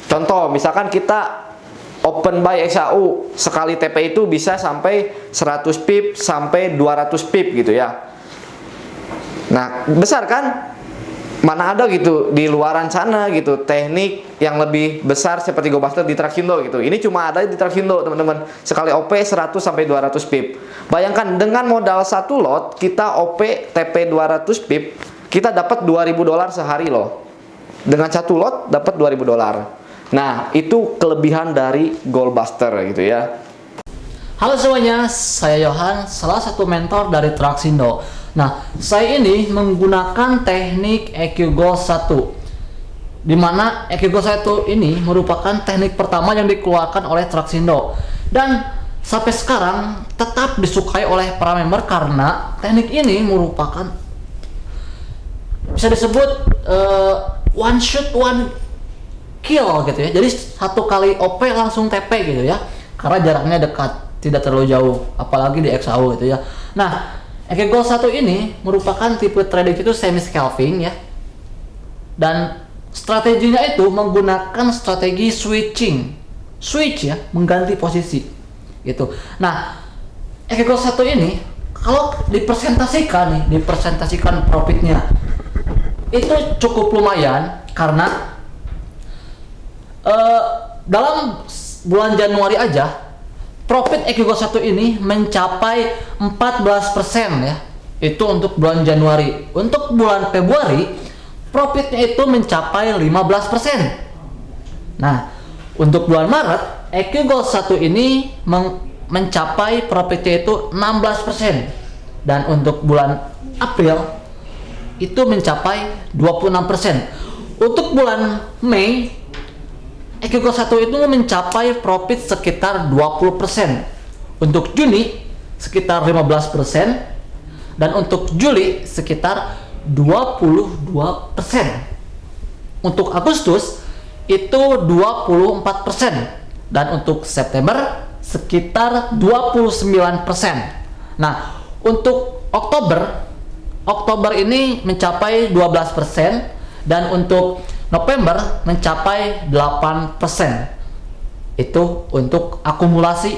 Contoh, misalkan kita open buy XAU, sekali TP itu bisa sampai 100 pip sampai 200 pip gitu ya. Nah, besar kan? Mana ada gitu di luaran sana gitu teknik yang lebih besar seperti Goldbuster di Traxindo gitu. Ini cuma ada di Traxindo, teman-teman. Sekali OP 100 sampai 200 pip. Bayangkan dengan modal satu lot kita OP TP 200 pip, kita dapat $2.000 sehari loh. Dengan satu lot dapat $2.000. Nah, itu kelebihan dari Goldbuster gitu ya. Halo semuanya, saya Yohan, salah satu mentor dari Traxindo. Nah, saya ini menggunakan teknik EQ Gold 1, di mana EQ Gold 1 ini merupakan teknik pertama yang dikeluarkan oleh Traxindo, dan sampai sekarang tetap disukai oleh para member karena teknik ini merupakan bisa disebut one shot one kill gitu ya. Jadi satu kali OP langsung TP gitu ya, karena jaraknya dekat, tidak terlalu jauh, apalagi di XAU gitu ya. Nah, EQ Gold 1 ini merupakan tipe trading itu semi scalping ya, dan strateginya itu menggunakan strategi switch ya, mengganti posisi gitu. Nah, EQ Gold 1 ini kalau dipresentasikan profitnya itu cukup lumayan karena dalam bulan Januari aja profit EQ Gold 1 ini mencapai 14% ya. Itu untuk bulan Januari. Untuk bulan Februari profitnya itu mencapai 15%. Nah, untuk bulan Maret EQ Gold 1 ini mencapai profitnya itu 16%. Dan untuk bulan April itu mencapai 26%. Untuk bulan Mei EQ Gold 1 itu mencapai profit sekitar 20%. Untuk Juni sekitar 15%, dan untuk Juli sekitar 22%. Untuk Agustus itu 24%, dan untuk September sekitar 29%. Nah, untuk Oktober ini mencapai 12%, dan untuk November mencapai 8%. Itu untuk akumulasi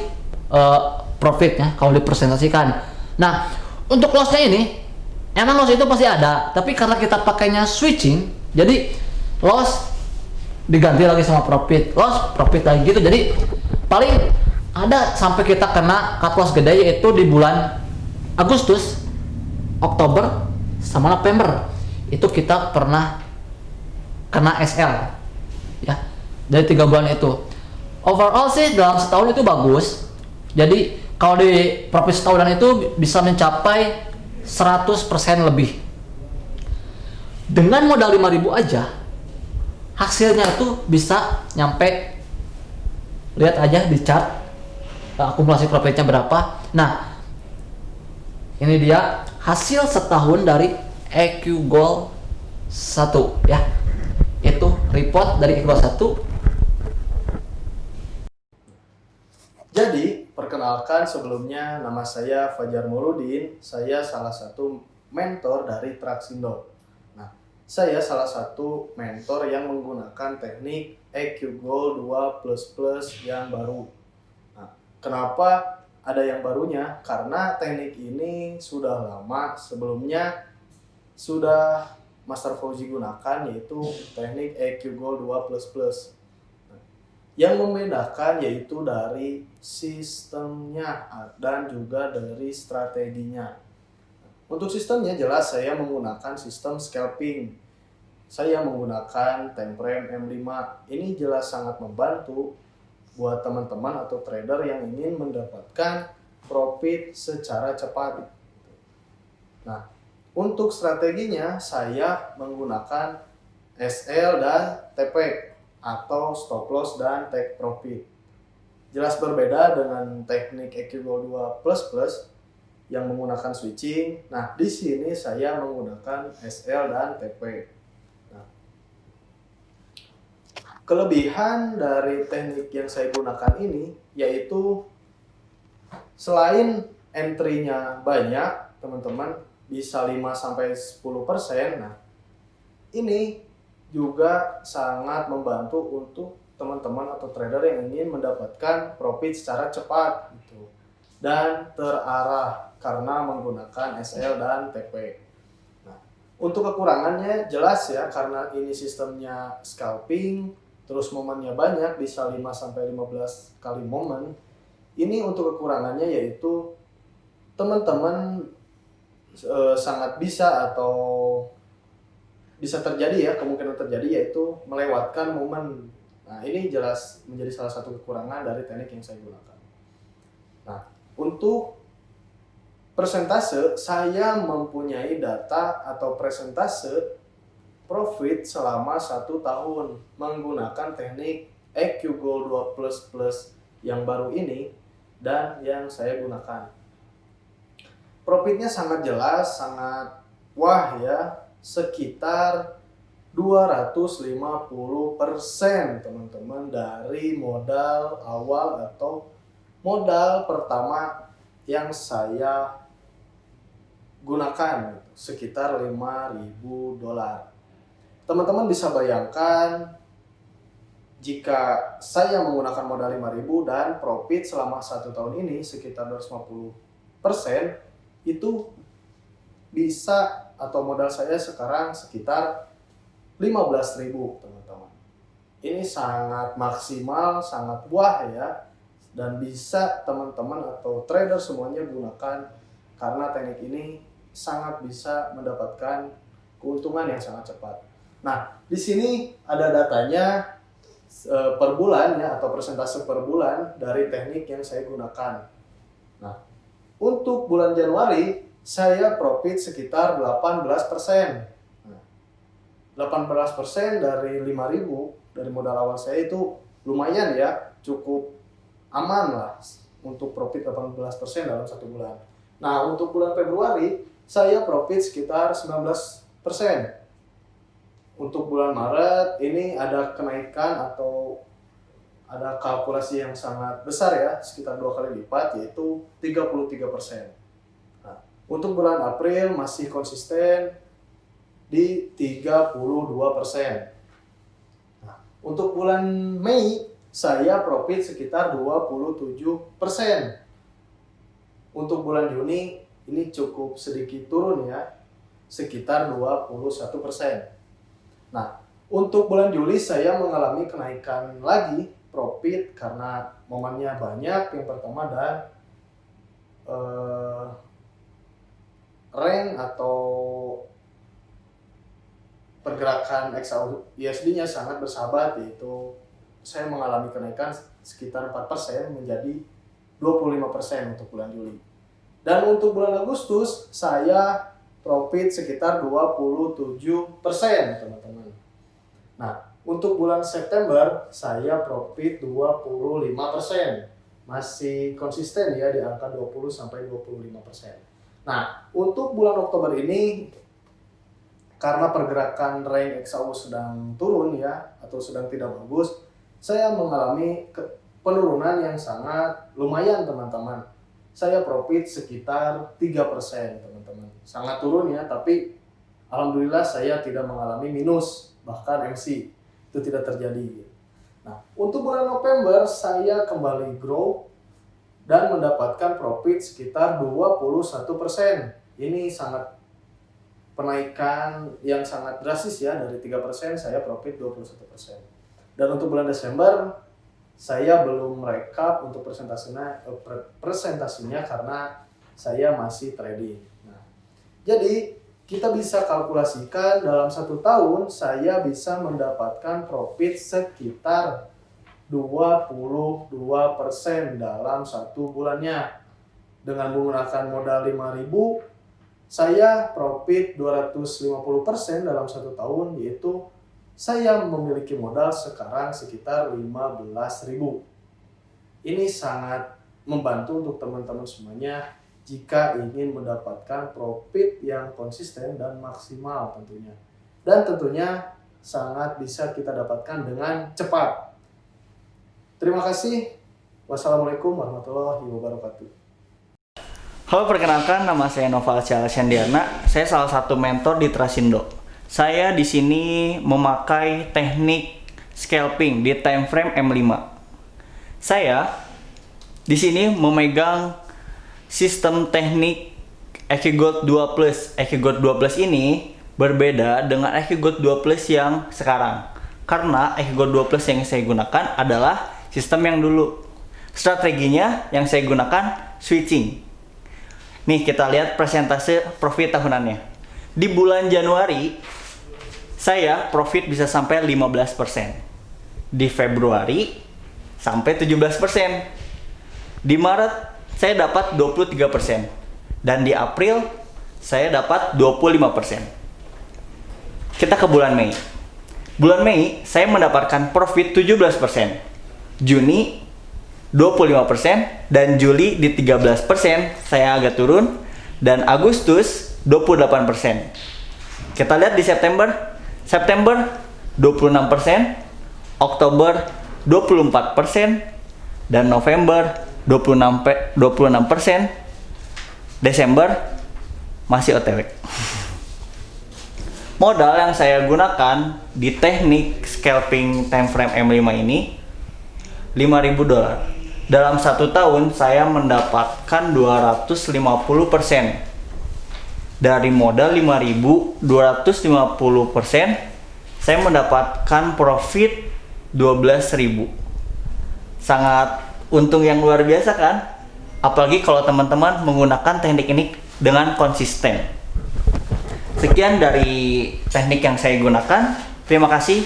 profitnya kalau dipresentasikan. Nah, untuk lossnya ini emang loss itu pasti ada, tapi karena kita pakainya switching, jadi loss diganti lagi sama profit lagi gitu. Jadi paling ada sampai kita kena cut loss gede, yaitu di bulan Agustus, Oktober, sama November. Itu kita pernah kena SL ya, dari 3 bulan itu. overall sih dalam setahun itu bagus. Jadi kalau di profit setahunan itu bisa mencapai 100% lebih. Dengan modal 5.000 aja, hasilnya itu bisa nyampe, lihat aja di chart akumulasi profitnya berapa. Nah, ini dia hasil setahun dari EQ Gold 1 ya. Itu report dari EQ Gold 1. Jadi, perkenalkan sebelumnya, nama saya Fajar Mauludin. Saya salah satu mentor dari Traxindo. Nah, saya salah satu mentor yang menggunakan teknik EQ Gold 2++ yang baru. Nah, kenapa ada yang barunya? Karena teknik ini sudah lama, sebelumnya sudah Master Fauzi gunakan, yaitu teknik EQ Gold 2++. Yang membedakan yaitu dari sistemnya dan juga dari strateginya. Untuk sistemnya jelas saya menggunakan sistem scalping. Saya menggunakan time frame M5. Ini jelas sangat membantu buat teman-teman atau trader yang ingin mendapatkan profit secara cepat. Nah, untuk strateginya saya menggunakan SL dan TP atau stop loss dan take profit. Jelas berbeda dengan teknik EQ Gold 2++ yang menggunakan switching. Nah, di sini saya menggunakan SL dan TP. Nah, kelebihan dari teknik yang saya gunakan ini yaitu selain entry-nya banyak, teman-teman, bisa 5-10%. Nah, ini juga sangat membantu untuk teman-teman atau trader yang ingin mendapatkan profit secara cepat gitu dan terarah karena menggunakan SL dan TP. Nah, untuk kekurangannya jelas ya, karena ini sistemnya scalping, terus momennya banyak, bisa 5-15 kali momen. Ini untuk kekurangannya yaitu teman-teman sangat bisa atau bisa terjadi ya, kemungkinan terjadi yaitu melewatkan momen. Nah, ini jelas menjadi salah satu kekurangan dari teknik yang saya gunakan. Nah, untuk persentase, saya mempunyai data atau persentase profit selama 1 tahun menggunakan teknik EQ Gold 2++ yang baru ini dan yang saya gunakan. Profitnya sangat jelas, sangat wah ya, sekitar 250% teman-teman dari modal awal atau modal pertama yang saya gunakan, sekitar $5.000. Teman-teman bisa bayangkan jika saya menggunakan modal 5.000 dan profit selama 1 tahun ini sekitar 250%, itu bisa atau modal saya sekarang sekitar 15.000, teman-teman. Ini sangat maksimal, sangat wah ya, dan bisa teman-teman atau trader semuanya gunakan karena teknik ini sangat bisa mendapatkan keuntungan yang sangat cepat. Nah, di sini ada datanya per bulan ya, atau persentase per bulan dari teknik yang saya gunakan. Nah, untuk bulan Januari saya profit sekitar 18%. Nah, 18% dari 5.000 dari modal awal saya itu lumayan ya, cukup aman lah untuk profit 18% dalam 1 bulan. Nah, untuk bulan Februari saya profit sekitar 19%. Untuk bulan Maret ini ada kenaikan atau ada kalkulasi yang sangat besar ya, sekitar 2 kali lipat, yaitu 33%. Nah, untuk bulan April masih konsisten di 32%. Nah, untuk bulan Mei saya profit sekitar 27%. Untuk bulan Juni ini cukup sedikit turun ya, sekitar 21%. Nah, untuk bulan Juli saya mengalami kenaikan lagi profit karena momennya banyak yang pertama, dan rank atau pergerakan XAUSD-nya sangat bersahabat, yaitu saya mengalami kenaikan sekitar 4% menjadi 25% untuk bulan Juli. Dan untuk bulan Agustus saya profit sekitar 27%, teman-teman. Nah, untuk bulan September saya profit 25%. Masih konsisten ya di angka 20-25%. Nah, untuk bulan Oktober ini karena pergerakan rank XAU sedang turun ya, atau sedang tidak bagus, saya mengalami penurunan yang sangat lumayan, teman-teman. Saya profit sekitar 3%, teman-teman. Sangat turun ya, tapi alhamdulillah saya tidak mengalami minus, bahkan MC itu tidak terjadi. Nah, untuk bulan November saya kembali grow dan mendapatkan profit sekitar 21%. Ini sangat penaikan yang sangat drastis ya, dari 3% saya profit 21%. Dan untuk bulan Desember saya belum merekap untuk presentasinya karena saya masih trading. Nah, jadi kita bisa kalkulasikan dalam 1 tahun saya bisa mendapatkan profit sekitar 22% dalam 1 bulannya. Dengan menggunakan modal 5.000 saya profit 250% dalam 1 tahun, yaitu saya memiliki modal sekarang sekitar 15.000. Ini sangat membantu untuk teman-teman semuanya jika ingin mendapatkan profit yang konsisten dan maksimal tentunya. Dan tentunya sangat bisa kita dapatkan dengan cepat. Terima kasih. Wassalamualaikum warahmatullahi wabarakatuh. Halo, perkenalkan nama saya Noval Syandiana. Saya salah satu mentor di Tracsindo. Saya di sini memakai teknik scalping di time frame M5. Saya di sini memegang sistem teknik EQGold 2 Plus. EQGold 2 Plus ini berbeda dengan EQGold 2 Plus yang sekarang. Karena EQGold 2 Plus yang saya gunakan adalah sistem yang dulu. Strateginya yang saya gunakan switching. Nih, kita lihat persentase profit tahunannya. Di bulan Januari, saya profit bisa sampai 15%. Di Februari, sampai 17%. Di Maret, saya dapat 23%. Dan di April, saya dapat 25%. Kita ke bulan Mei. Bulan Mei, saya mendapatkan profit 17%. Juni, 25%, dan Juli di 13%, saya agak turun, dan Agustus 28%. Kita lihat di September 26%, Oktober 24%, dan November 26%, Desember masih OTW. Modal yang saya gunakan di teknik scalping time frame M5 ini $5.000. Dalam 1 tahun saya mendapatkan 250%. Dari modal 5.000, 250%, saya mendapatkan profit 12.000. Sangat untung yang luar biasa kan? Apalagi kalau teman-teman menggunakan teknik ini dengan konsisten. Sekian dari teknik yang saya gunakan. Terima kasih.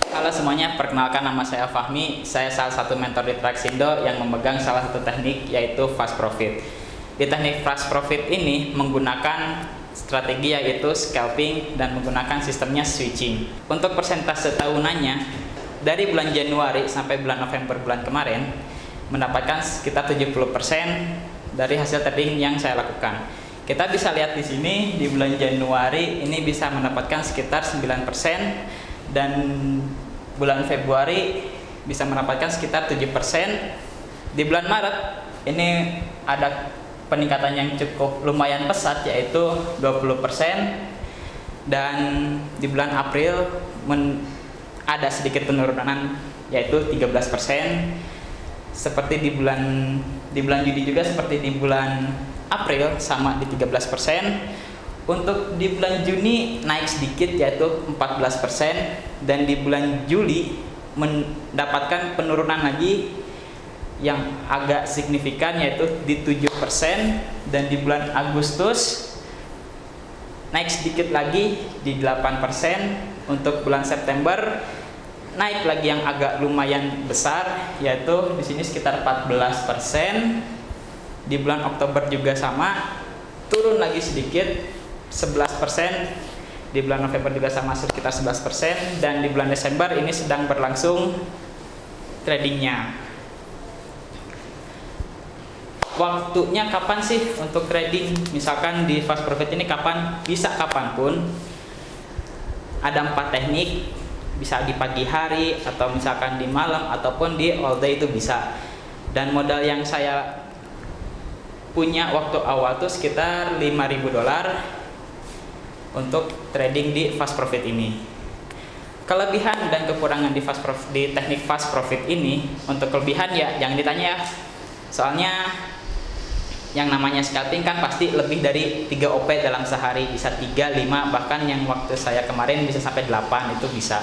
Halo semuanya, perkenalkan nama saya Fahmi. Saya salah satu mentor di Tracsindo yang memegang salah satu teknik, yaitu fast profit. Di teknik fast profit ini menggunakan strategi yaitu scalping dan menggunakan sistemnya switching. Untuk persentase tahunannya, dari bulan Januari sampai bulan November bulan kemarin, mendapatkan sekitar 70% dari hasil trading yang saya lakukan. Kita bisa lihat di sini, di bulan Januari ini bisa mendapatkan sekitar 9%, dan bulan Februari bisa mendapatkan sekitar 7%. Di bulan Maret ini ada peningkatan yang cukup lumayan pesat, yaitu 20%, dan di bulan April ada sedikit penurunan, yaitu 13%. Seperti di bulan Juli juga seperti di bulan April sama di 13%. Untuk di bulan Juni naik sedikit, yaitu 14%, dan di bulan Juli mendapatkan penurunan lagi yang agak signifikan, yaitu di 7%, dan di bulan Agustus naik sedikit lagi di 8%. Untuk bulan September naik lagi yang agak lumayan besar, yaitu di sini sekitar 14%. Di bulan Oktober juga sama, turun lagi sedikit 11%. Di bulan November juga sama sekitar 11%, dan di bulan Desember ini sedang berlangsung tradingnya. Waktunya kapan sih untuk trading? Misalkan di fast profit ini kapan? Bisa kapanpun. Ada 4 teknik, bisa di pagi hari atau misalkan di malam ataupun di all day itu bisa. Dan modal yang saya punya waktu awal tuh sekitar $5.000 untuk trading di fast profit ini. Kelebihan dan kekurangan di teknik fast profit ini, untuk kelebihan ya jangan ditanya ya. Soalnya yang namanya scalping kan pasti lebih dari 3 OP dalam sehari, bisa 3, 5, bahkan yang waktu saya kemarin bisa sampai 8 itu bisa.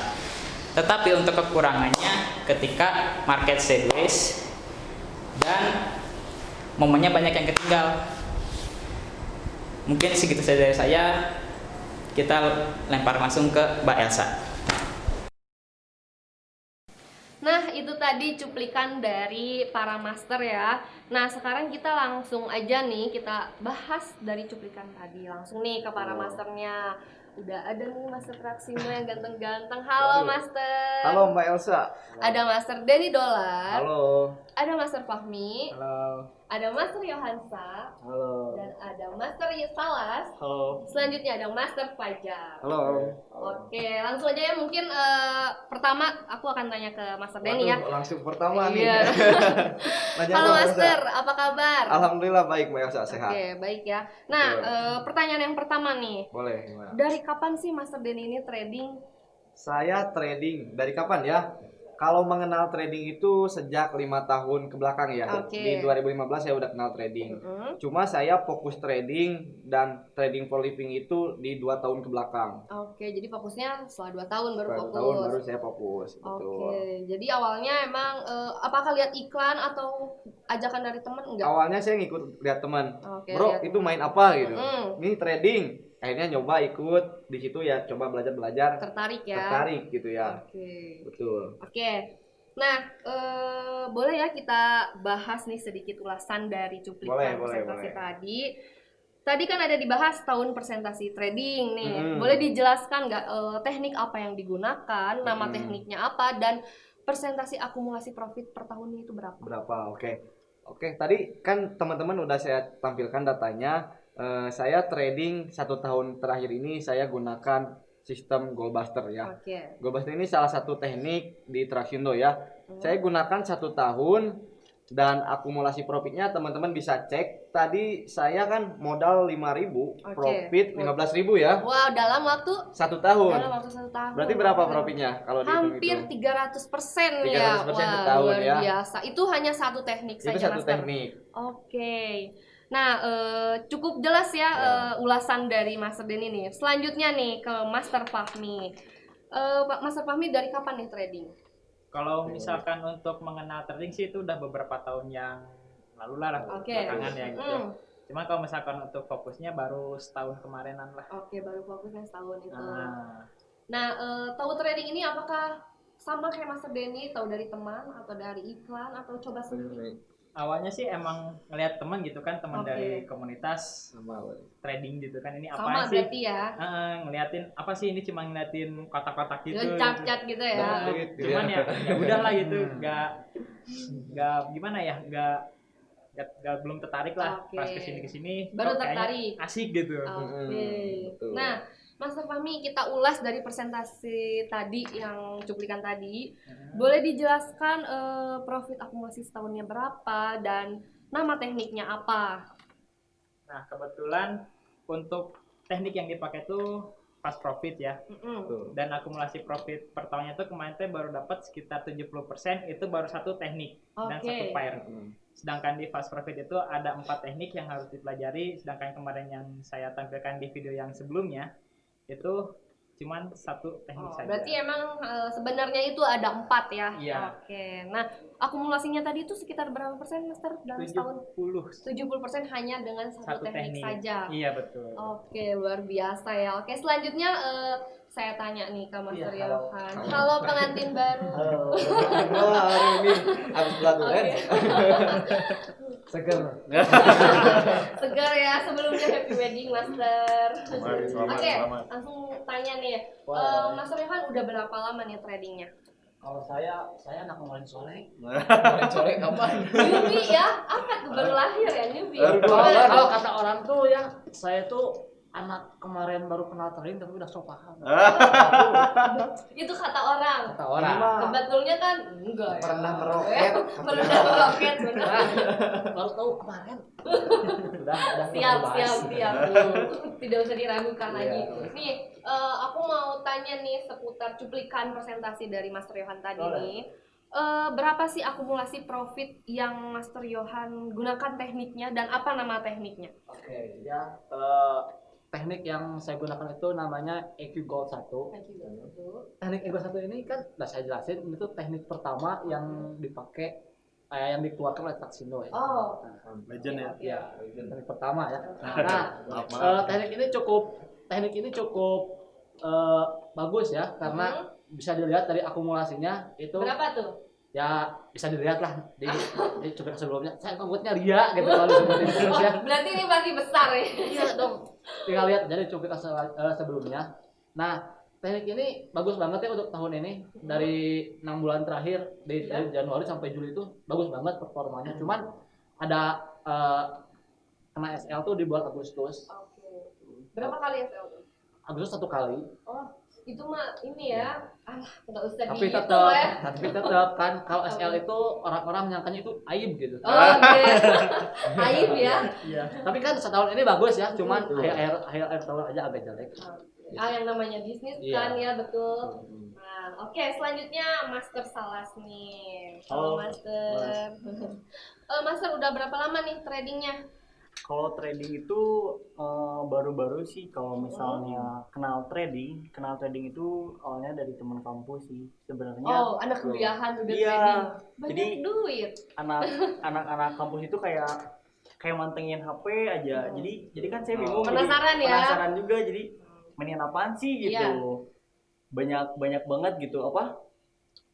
Tetapi untuk kekurangannya ketika market sideways dan momennya banyak yang ketinggal. Mungkin segitu saja dari saya. Kita lempar langsung ke Mbak Elsa. Nah, itu tadi cuplikan dari para master ya. Nah, sekarang kita langsung aja nih kita bahas dari cuplikan tadi. Langsung nih ke para masternya. Udah ada nih Master Traxindo yang ganteng-ganteng. Halo Master. Halo Mbak Elsa. Ada Master Denny Dolar. Halo. Ada Master Fahmi. Halo. Ada Master Yohansa. Halo. Dan ada Master Salas. Halo. Selanjutnya ada Master Fajar. Halo. Oke, langsung aja ya. Mungkin pertama aku akan tanya ke Master Denny ya. Langsung pertama nih. Iya. Nanya Halo apa, Master, apa kabar? Alhamdulillah baik Mbak Elsa, sehat. Oke, baik ya. Nah, pertanyaan yang pertama nih. Boleh, gimana? Dari kapan sih Master Denny ini trading? Saya trading dari kapan ya? Kalau mengenal trading itu sejak 5 tahun ke belakang ya. Oke. Di 2015 saya udah kenal trading. Cuma saya fokus trading dan trading for living itu di 2 tahun ke belakang. Oke, jadi fokusnya setelah 2 tahun baru 2 fokus. tahun baru saya fokus. Betul. Oke, jadi awalnya emang apakah lihat iklan atau ajakan dari teman enggak? Awalnya saya ngikut lihat teman. Oke, Bro, lihat itu main apa gitu. Mm. Ini trading. Akhirnya nyoba ikut di situ ya, coba belajar. Tertarik ya? Tertarik gitu ya. Oke. Betul. Oke. Nah, boleh ya kita bahas nih sedikit ulasan dari cuplikan presentasi tadi. Tadi kan ada dibahas tahun presentasi trading nih. Boleh dijelaskan nggak teknik apa yang digunakan, nama tekniknya apa, dan presentasi akumulasi profit per tahunnya itu berapa? Oke, tadi kan teman-teman udah saya tampilkan datanya. Saya trading 1 tahun terakhir ini saya gunakan sistem Goldbuster ya. Goldbuster ini salah satu teknik di Traxindo ya. Saya gunakan 1 tahun dan akumulasi profitnya teman-teman bisa cek. Tadi saya kan modal 5.000, profit 15.000 ya. Wow, dalam waktu 1 tahun. Dalam waktu 1 tahun. Berarti berapa profitnya kalau dihitung hampir 300% ya. 300% Wah, setahun luar ya. biasa. Itu hanya satu teknik Itu saja, satu Master. teknik. Oke. Nah, cukup jelas ya ulasan dari Master Denny nih. Selanjutnya nih ke Master Fahmi. Master Fahmi dari kapan nih trading? Kalau misalkan untuk mengenal trading sih itu udah beberapa tahun yang lalu lah belakangan ya gitu. Cuma kalau misalkan untuk fokusnya baru setahun kemarinan lah. Oke, baru fokusnya setahun itu. Nah, tahu trading ini apakah sama kayak Master Denny, tahu dari teman atau dari iklan atau coba sendiri? Awalnya sih emang ngelihat teman gitu kan, teman dari komunitas trading gitu kan, ini apa sama sih? Berarti ya. Ngeliatin apa sih, ini cuma ngeliatin kotak-kotak gitu. Cat-cat gitu ya. Cuman ya udahlah gitu, nggak gimana ya, nggak belum tertarik lah. Pas kesini baru tertarik, asik gitu. Nah, Master Fahmi, kita ulas dari presentasi tadi yang cuplikan tadi. Boleh dijelaskan profit akumulasi setahunnya berapa dan nama tekniknya apa? Nah, kebetulan untuk teknik yang dipakai itu fast profit ya. Dan akumulasi profit per tahunnya itu kemarin tuh baru dapat sekitar 70%, itu baru satu teknik dan satu pair. Sedangkan di fast profit itu ada 4 teknik yang harus dipelajari, sedangkan kemarin yang saya tampilkan di video yang sebelumnya itu cuman satu teknik saja. Berarti emang sebenarnya itu ada 4 ya? Iya. Oke. Nah, akumulasinya tadi itu sekitar berapa persen, Master, dalam setahun? 70% hanya dengan satu teknik saja. Iya, betul. Oke, luar biasa ya. Oke, selanjutnya saya tanya nih ke Master Iya, halo. Yohan. Halo pengantin baru. Wah, hari ini habis pelabuhan. Oke. Seger. Segar ya, sebelumnya happy wedding Master. Selamat, Oke, selamat. langsung tanya nih. Master Yohan udah berapa lama nih tradingnya? Kalau saya anak kemarin sore. Kemarin sore kapan? Newbie ya? Apa tuh baru lahir ya newbie? Kalau kata orang tuh ya, saya tuh anak kemarin baru kenal trading tapi udah sok paham. Itu kata orang. Kata orang. Sebetulnya kan enggak ya. Pernah meroket. Pernah meroket benar. Baru tahu kemarin. Udah Siap. bahas. Tidak usah diragukan Iya. lagi. Nih, aku mau tanya nih seputar cuplikan presentasi dari Master Yohan tadi nih. Berapa sih akumulasi profit yang Master Yohan gunakan tekniknya dan apa nama tekniknya? Oke, ya teknik yang saya gunakan itu namanya EQ Gold 1. Teknik EQ Gold 1 ini kan udah saya jelasin, itu teknik pertama yang dipakai yang dikeluarkan oleh Traxindo ya. Oh. Legend ya. Ya, teknik pertama ya. Nah, teknik ini cukup bagus ya karena bisa dilihat dari akumulasinya itu. Berapa tuh? Ya bisa dilihat lah di cuplikan sebelumnya. Saya ngomongnya ria gitu kalau disebutin terus ya. Berarti ini berarti besar ya? Iya dong. Tinggal lihat aja di cuplikan sebelumnya. Nah, teknik ini bagus banget ya untuk tahun ini. Dari 6 bulan terakhir dari Januari sampai Juli itu bagus banget performanya. Cuman ada kena SL tuh di bulan Agustus. Oke. Berapa kali SL tuh? Agustus 1 kali. Oh, itu mah ini ya. Nggak usah Tapi dihitung ya. tetap kan kalau SL itu orang-orang menyangkanya itu aib gitu. Oke. Aib ya. Iya. Tapi kan setahun ini bagus ya, cuman akhir tahun aja agak jelek. Yang namanya bisnis Iya. kan ya, betul. Nah, oke, selanjutnya Master Salas nih. Halo Master. Master udah berapa lama nih tradingnya? Kalau trading itu baru-baru sih. Kalau misalnya kenal trading itu awalnya dari teman kampus sih sebenarnya. Oh, anak kuliahan udah iya, trading. Banyak jadi duit. anak-anak kampus itu kayak mantengin HP aja. Jadi kan saya bingung. Penasaran jadi, ya? Penasaran juga. Jadi mainin apaan sih gitu. Iya. Banyak banget gitu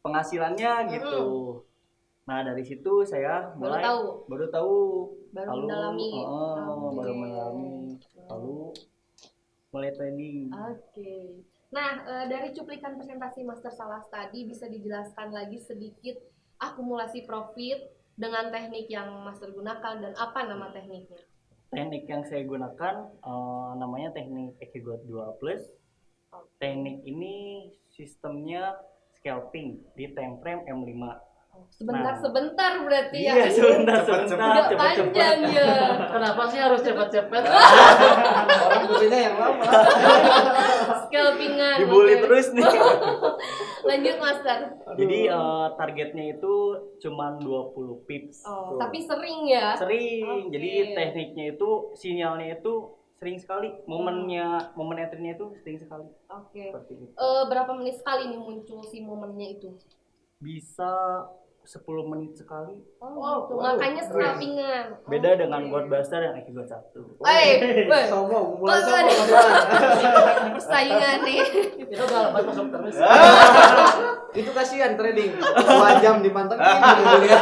penghasilannya gitu. Nah, dari situ saya mulai baru tahu lalu mendalami. baru mendalami lalu mulai trading. Oke. Nah, dari cuplikan presentasi Master Salas tadi bisa dijelaskan lagi sedikit akumulasi profit dengan teknik yang Master gunakan dan apa nama tekniknya? Teknik yang saya gunakan namanya teknik EQ Gold 2+. Teknik ini sistemnya scalping di time frame M5. Sebentar berarti ya. Iya, sebentar. Udah panjang ya. Kenapa sih harus cepet-cepet? Orang butuhnya yang lama. Scalpingan. Dibully terus nih. Lanjut Master. Jadi targetnya itu cuma 20 pips. Oh, tapi sering ya? Sering. Oke. Jadi tekniknya itu sinyalnya itu sering sekali. Momen entry-nya itu sering sekali. Oke. Seperti itu. Berapa menit sekali nih muncul si momennya itu? Bisa 10 menit sekali. Oh, gitu. Makanya scalpingan. Beda dengan Goldbuster yang EQ Gold 1. Sombong, mulai persaingan nih. Itu udah lepas masuk terus. Itu kasihan trading. 2 jam dipantengin gitu ya.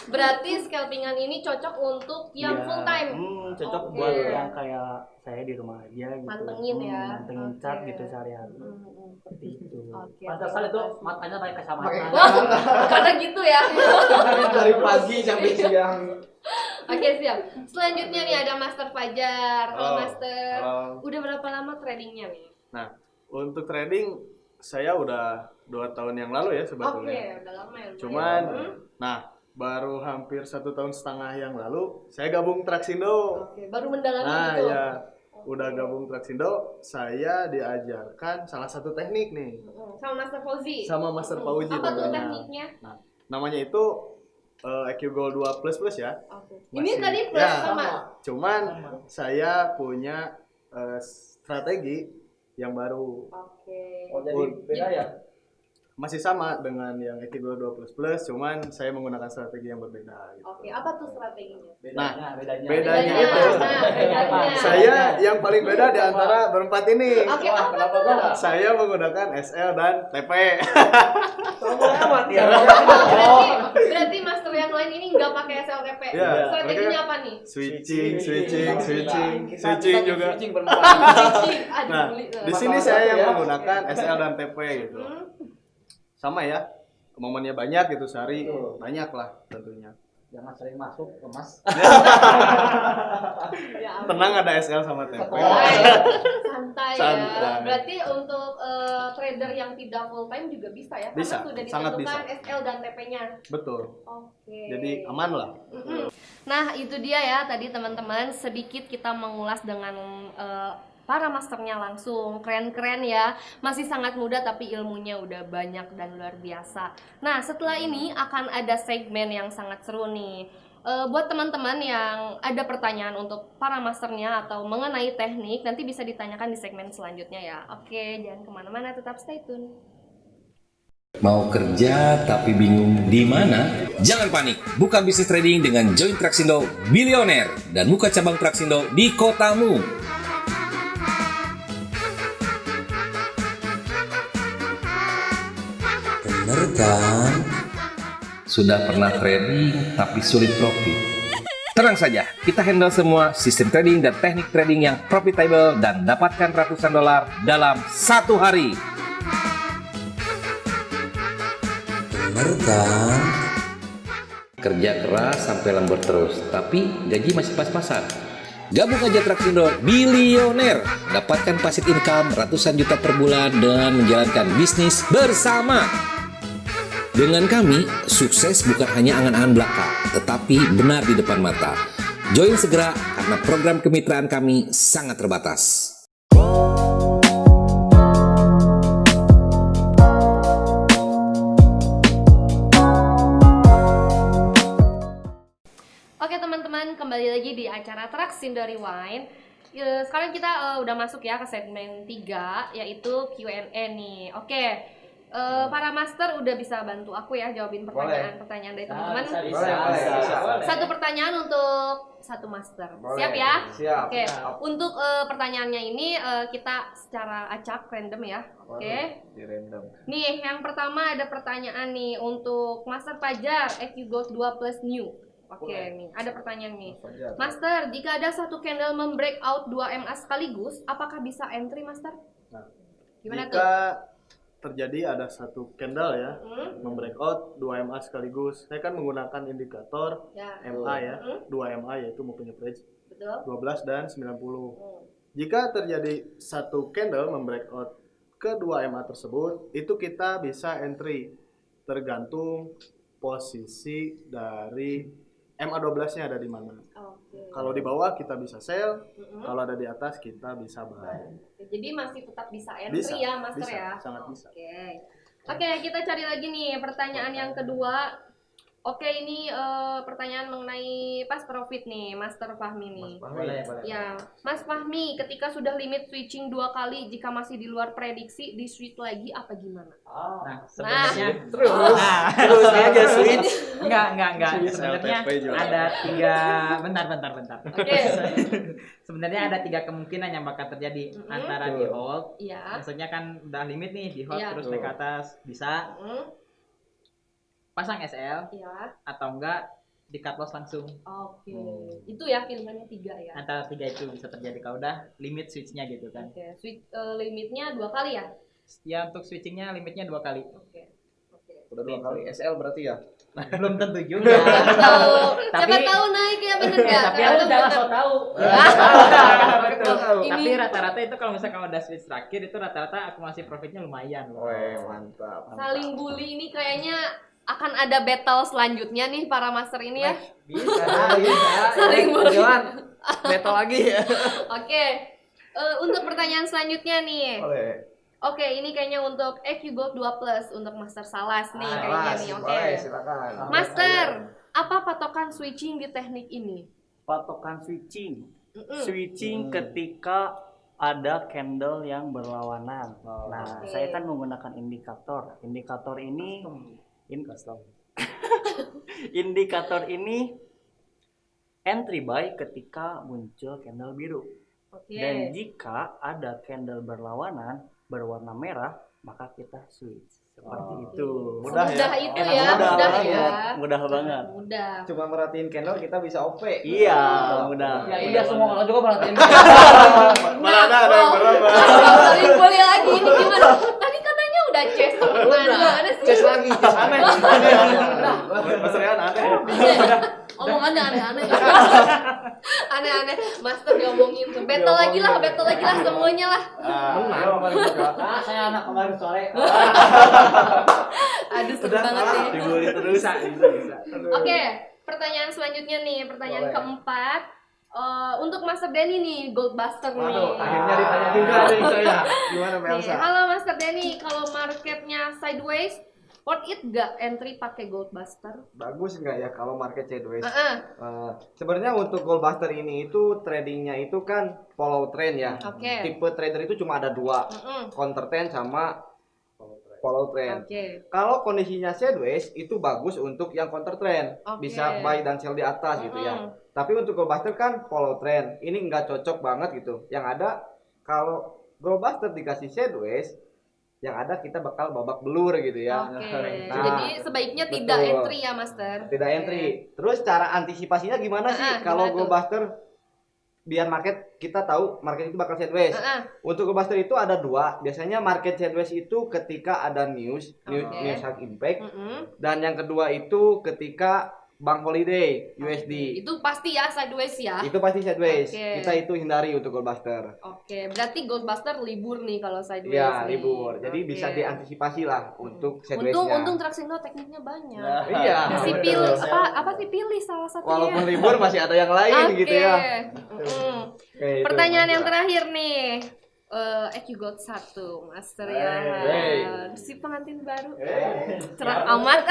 Berarti scalpingan ini cocok untuk yang full time. Cocok Oke. buat yang kayak saya di rumah aja gitu. Mantengin ya. Mantengin Oke. chart gitu sehari-hari. Seperti itu. Oke. Pantesan itu matanya pakai kacamata. Karena gitu ya. Dari pagi sampai siang. Oke, siap. Selanjutnya nih ada Master Fajar. Halo Master. Halo. Udah berapa lama tradingnya nih? Nah, untuk trading saya udah 2 tahun yang lalu ya sebetulnya. Oke, udah lama ya. Cuman, nah baru hampir 1,5 tahun yang lalu saya gabung Traxindo. Oke, baru mendalami Nah gitu. ya, udah gabung Traxindo, saya diajarkan salah satu teknik nih. Sama Master Fauzi. Sama Master Fauzi Apa tuh tentunya. tekniknya? Nah, namanya itu EQ Gold 2++ ya. Oke. Ini tadi plus ya, sama. Cuman saya punya strategi yang baru. Oke. Oh, jadi beda ya? Masih sama dengan yang Ekigo 2++, cuman saya menggunakan strategi yang berbeda gitu. Oke, apa tuh strateginya? Nah, bedanya bedanya itu bedanya. saya yang paling beda di antara berempat ini. Oke, apa Kenapa tuh? beda? Saya menggunakan SL dan TP. Sama amat ya. Berarti master yang lain ini nggak pakai SLTP. Iya, Strateginya mereka- apa nih? Switching Kita juga. switching berempat. Switching. Aduh, Nah, beli. di sini saya yang menggunakan SL dan TP gitu. Sama ya, momennya banyak gitu, sehari banyak lah tentunya. Jangan sering masuk ke Mas. Ya, Tenang, ada SL sama TP. santai ya. Santai. Berarti untuk trader yang tidak full time juga bisa ya? Bisa, Karena sudah sangat ditentukan bisa. SL dan TP-nya. Betul. Oke. Jadi aman lah. Nah, itu dia ya tadi teman-teman, sedikit kita mengulas dengan para masternya langsung. Keren-keren ya. Masih sangat muda tapi ilmunya udah banyak dan luar biasa. Nah, setelah ini akan ada segmen yang sangat seru nih. Buat teman-teman yang ada pertanyaan untuk para masternya atau mengenai teknik, nanti bisa ditanyakan di segmen selanjutnya ya. Oke, jangan kemana-mana, tetap stay tune. Mau kerja tapi bingung di mana? Jangan panik, buka bisnis trading dengan Join Traxindo Billionaire dan buka cabang Traxindo di kotamu. Bener kan? Sudah pernah trading tapi sulit profit? Tenang saja, kita handle semua sistem trading dan teknik trading yang profitable dan dapatkan ratusan dolar dalam 1 hari. Bener kan? Kerja keras sampai lembur terus, tapi gaji masih pas-pasan. Gabung aja Traxindo Billionaire, dapatkan passive income ratusan juta per bulan dan menjalankan bisnis bersama. Dengan kami, sukses bukan hanya angan-angan belaka, tetapi benar di depan mata. Join segera karena program kemitraan kami sangat terbatas. Oke teman-teman, kembali lagi di acara Traxindo Rewind. Sekarang kita udah masuk ya ke segmen 3, yaitu Q&A nih. Oke, para master udah bisa bantu aku ya jawabin pertanyaan-pertanyaan dari teman-teman. Boleh. Satu pertanyaan untuk satu master. Siap ya? Siap. Oke, untuk pertanyaannya ini kita secara acak random ya. Oke. Di random. Nih, yang pertama ada pertanyaan nih untuk Master Fajar, EQ Gold 2+ New. Oke, nih ada pertanyaan nih. Master, jika ada satu candle membreakout 2 MA sekaligus, apakah bisa entry, Master? Nah, Gimana jika terjadi ada satu candle ya, membreakout 2 MA sekaligus, saya kan menggunakan indikator MA ya, 2 MA yaitu moving average, Betul. 12 dan 90. Jika terjadi satu candle membreakout ke 2 MA tersebut, itu kita bisa entry tergantung posisi dari MA12-nya ada di mana. Kalau di bawah kita bisa sell, kalau ada di atas kita bisa buy. Jadi masih tetap bisa entry Bisa, ya, Master bisa, ya? sangat bisa. Oke, kita cari lagi nih pertanyaan yang kedua. Oke, ini pertanyaan mengenai pas profit nih, Master Fahmi nih. Boleh. Ya, Mas Fahmi, ketika sudah limit switching 2 kali, jika masih di luar prediksi, di switch lagi apa gimana? Nah, sebenarnya Terus aja switch. Enggak. Switch Sebenarnya LTP juga. ada 3 bentar. Oke. Sebenarnya ada 3 kemungkinan yang bakal terjadi antara di hold. Iya. Maksudnya kan udah limit nih di hold Iya. terus naik ke atas bisa pasang SL Iya. atau enggak di cut loss langsung. Oke. Itu ya pilihannya 3 ya. Antara 3 itu bisa terjadi kalau udah limit switchnya gitu kan. Oke, switch limitnya 2 kali ya? Ya untuk switchingnya limitnya 2 kali. Oke. Udah 2 kali SL berarti ya? Belum tentu juga. Siapa tahu naik ya, bener ya? Tapi aku jangan so tahu. Ini- Tapi rata-rata itu kalau misalkan udah switch terakhir itu rata-rata akumulasi profitnya lumayan loh. Mantap. Saling bully ini kayaknya akan ada battle selanjutnya nih para master ini ya. Bisa. Saling bully. Battle lagi ya. Oke. Untuk pertanyaan selanjutnya nih. Boleh. Oke, ini kayaknya untuk EQ Gold 2+ untuk Master Salas nih kayaknya nih. Oke. Boleh, silakan. Master, apa patokan switching di teknik ini? Patokan switching. Switching ketika ada candle yang berlawanan. Nah, saya kan menggunakan indikator. Indikator ini indikator ini entry buy ketika muncul candle biru. Dan jika ada candle berlawanan berwarna merah, maka kita switch. Seperti itu. Mudah itu ya, mudah banget. Mudah. Cuma merhatiin candle kita bisa OP. Iya, mudah. Ya iya semua orang juga perhatiin. Malah ada yang berubah. Balik boleh lagi ini gimana? Tadi katanya udah chess mana sih? Chess lagi, chess aneh. Mas Rian aneh. Omongannya aneh-aneh. Aneh-aneh. Master diomongin tuh. Battle lagi lah semuanya lah. Saya anak kemarin sore. Aduh seru banget ya. Dibully terus. Oke, pertanyaan selanjutnya nih, pertanyaan keempat. Untuk Master Denny nih, Goldbuster nih. Waduh, akhirnya ditanya juga nih saya. Gimana Mbak Elsa? Halo Master Denny, kalau marketnya sideways, worth it gak entry pakai Goldbuster? Bagus nggak ya kalau market sideways? Sebenarnya untuk Goldbuster ini itu tradingnya itu kan follow trend ya. Tipe trader itu cuma ada dua, counter trend sama follow trend. Kalau kondisinya sideways itu bagus untuk yang counter trend, bisa buy dan sell di atas gitu ya. Tapi untuk Goldbuster kan follow trend, ini nggak cocok banget gitu. Yang ada kalau Goldbuster dikasih sideways, yang ada kita bakal babak belur gitu ya. Jadi sebaiknya tidak entry ya Master. Tidak entry. Terus cara antisipasinya gimana sih kalau Goldbuster biar market kita tahu market itu bakal sideways. Untuk Goldbuster itu ada dua. Biasanya market sideways itu ketika ada news hard impact. Dan yang kedua itu ketika Bank Holiday USD. Itu pasti ya sideways ya. Itu pasti sideways. Kita itu hindari untuk Goldbuster. Berarti Goldbuster libur nih kalau sideways. Ya, libur. Jadi bisa diantisipasi lah untuk sideways-nya. Untung Traxindo tekniknya banyak. Iya. Si pilih apa sih pilih salah satunya. Walaupun libur masih ada yang lain gitu ya. Pertanyaan yang terakhir nih. Gold 1 Master ya. Si pengantin baru. Cerah aman.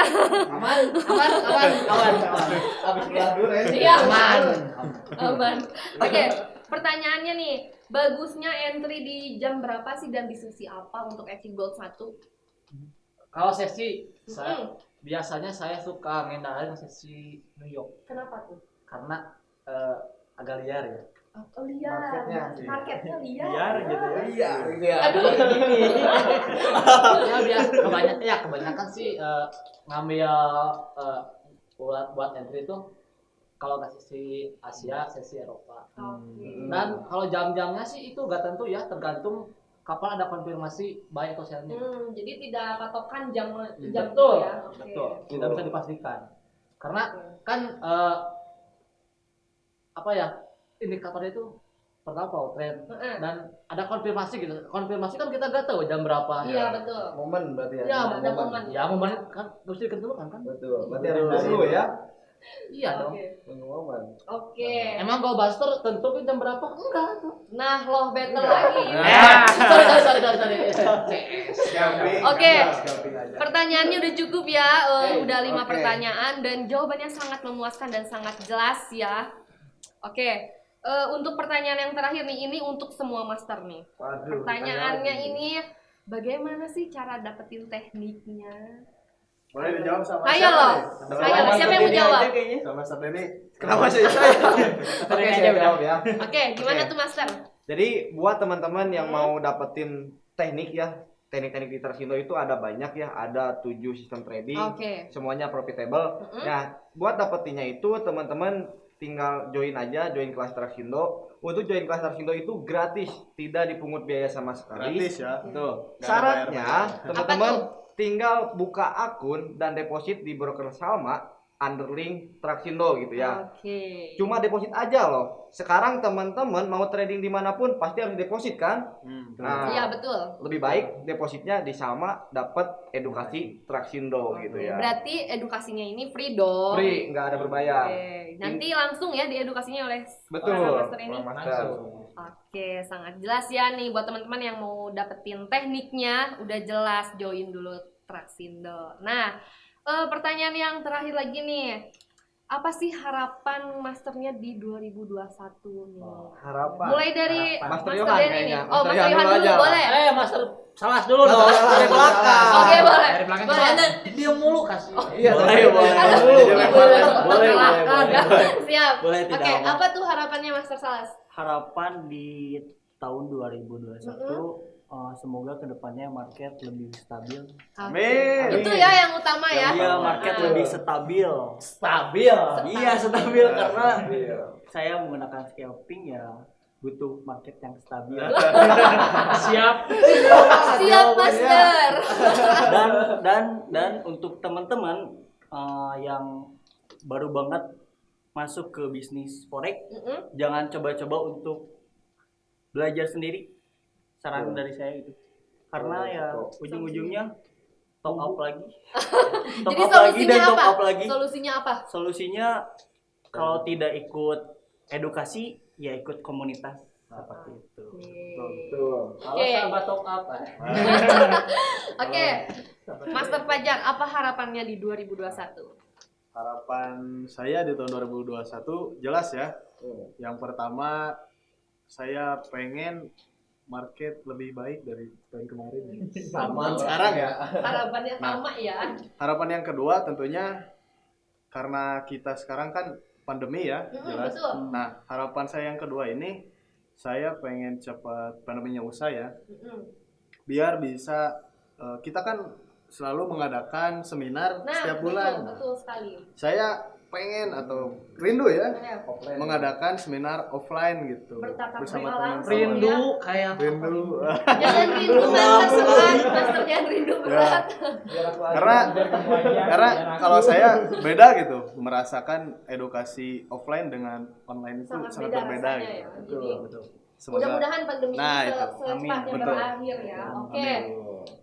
Habis beladur ya. Iya, aman. Oke, pertanyaannya nih, bagusnya entry di jam berapa sih dan di sesi apa untuk Gold 1? Kalau sesi biasanya saya suka ngendarin sesi New York. Kenapa tuh? Karena agak liar ya. Liar. Marketnya liar. Liar gitu ya. Liar. Aduh. Ya kebanyakan sih ngambil buat entry itu kalau nggak sesi Asia, sesi Eropa. Dan kalau jam-jamnya sih itu nggak tentu ya, tergantung kapan ada konfirmasi buy atau sell-nya. Jadi tidak patokan jam betul, ya. Betul. Tidak bisa dipastikan. Karena kan indikator itu pertama follow trend dan ada konfirmasi gitu. Konfirmasi kan kita nggak tahu jam berapa. Iya betul. Momen berarti ya. Iya ada momen. Ya momen kan mesti ditentukan kan. Betul. Berarti harus dulu ya. Iya dong. Pengumuman. Emang Goldbuster tentuin jam berapa? Enggak tuh. Nah loh battle lagi. Sorry. Pertanyaannya udah cukup ya. Udah 5 pertanyaan dan jawabannya sangat memuaskan dan sangat jelas ya. Untuk pertanyaan yang terakhir nih, ini untuk semua master nih. Pertanyaannya ini, bagaimana sih cara dapetin tekniknya? Boleh dijawab sama Ayo loh. Siapa yang mau jawab? Sama Master Denny. Kenapa sih saya? Oke, saya jawab ya. Gimana tuh Master? Jadi buat teman-teman yang mau dapetin teknik ya, teknik-teknik di Traxindo itu ada banyak ya, ada 7 sistem trading, semuanya profitable. Nah, buat dapetinnya itu teman-teman tinggal join kelas Traxindo. Untuk join kelas Traxindo itu gratis, tidak dipungut biaya sama sekali. Gratis ya. Tuh. Syaratnya teman-teman tinggal buka akun dan deposit di broker Salma underlink Traxindo gitu ya. Cuma deposit aja loh. Sekarang teman-teman mau trading dimanapun pasti harus deposit kan? Nah, iya betul. Lebih baik depositnya di Salma, dapat edukasi Traxindo gitu ya. Berarti edukasinya ini free dong. Free, nggak ada berbayar. Nanti langsung ya diedukasinya oleh master ini. Sangat jelas ya nih buat teman-teman yang mau dapetin tekniknya, udah jelas join dulu Traxindo. Nah, pertanyaan yang terakhir lagi nih. apa sih harapan masternya di 2021 nih? Harapan. Mulai dari Master Master Yohan Denny kayaknya. nih. Oh, Master Master Yohan Yohan dulu dulu, aja. boleh? Master Salas dulu dong. Dari belakang. Oke, boleh. Dari belakang Boleh. soalnya dia mulu kasih. Iya, Boleh. Siap. Boleh, tidak Oke, apa. apa tuh harapannya Master Salas? Harapan di tahun 2021 semoga kedepannya market lebih stabil. Amin. Itu ya yang utama ya. Iya, market Ah. lebih stabil. Stabil. Iya, stabil karena saya menggunakan scalping ya butuh market yang stabil. Siap. Siap, Master. Dan untuk teman-teman yang baru banget masuk ke bisnis forex, jangan coba-coba untuk belajar sendiri. Saran dari saya itu. Karena ya ujung-ujungnya top up lagi. Top Jadi up lagi solusinya dan top apa? up lagi. Solusinya apa? Solusinya kalau tidak ikut edukasi ya ikut komunitas seperti itu. Kalau sahabat top up. Oke. Master Fajar, apa harapannya di 2021? Harapan saya di tahun 2021 jelas ya. Yang pertama saya pengen market lebih baik dari tahun kemarin. Sama. Sekarang ya. Harapannya sama ya. Harapan yang kedua tentunya karena kita sekarang kan pandemi ya, jelas. Betul. Nah, harapan saya yang kedua ini saya pengen cepat pandeminya usai ya. Biar bisa kita kan selalu mengadakan seminar setiap bulan. Betul sekali. Saya pengen atau rindu ya Offline. mengadakan seminar offline gitu Bertatap bersama muka teman-teman. langsung Rindu ya. kayak Rindu. Jangan rindu Master sebelah, Master jangan rindu berat. Karena kalau saya beda gitu merasakan edukasi offline dengan online itu Sangat sangat beda berbeda rasanya gitu. ya. Betul, Jadi, betul. Mudah-mudahan pandemi Nah, ini itu. secepatnya Betul. berakhir ya. Oke.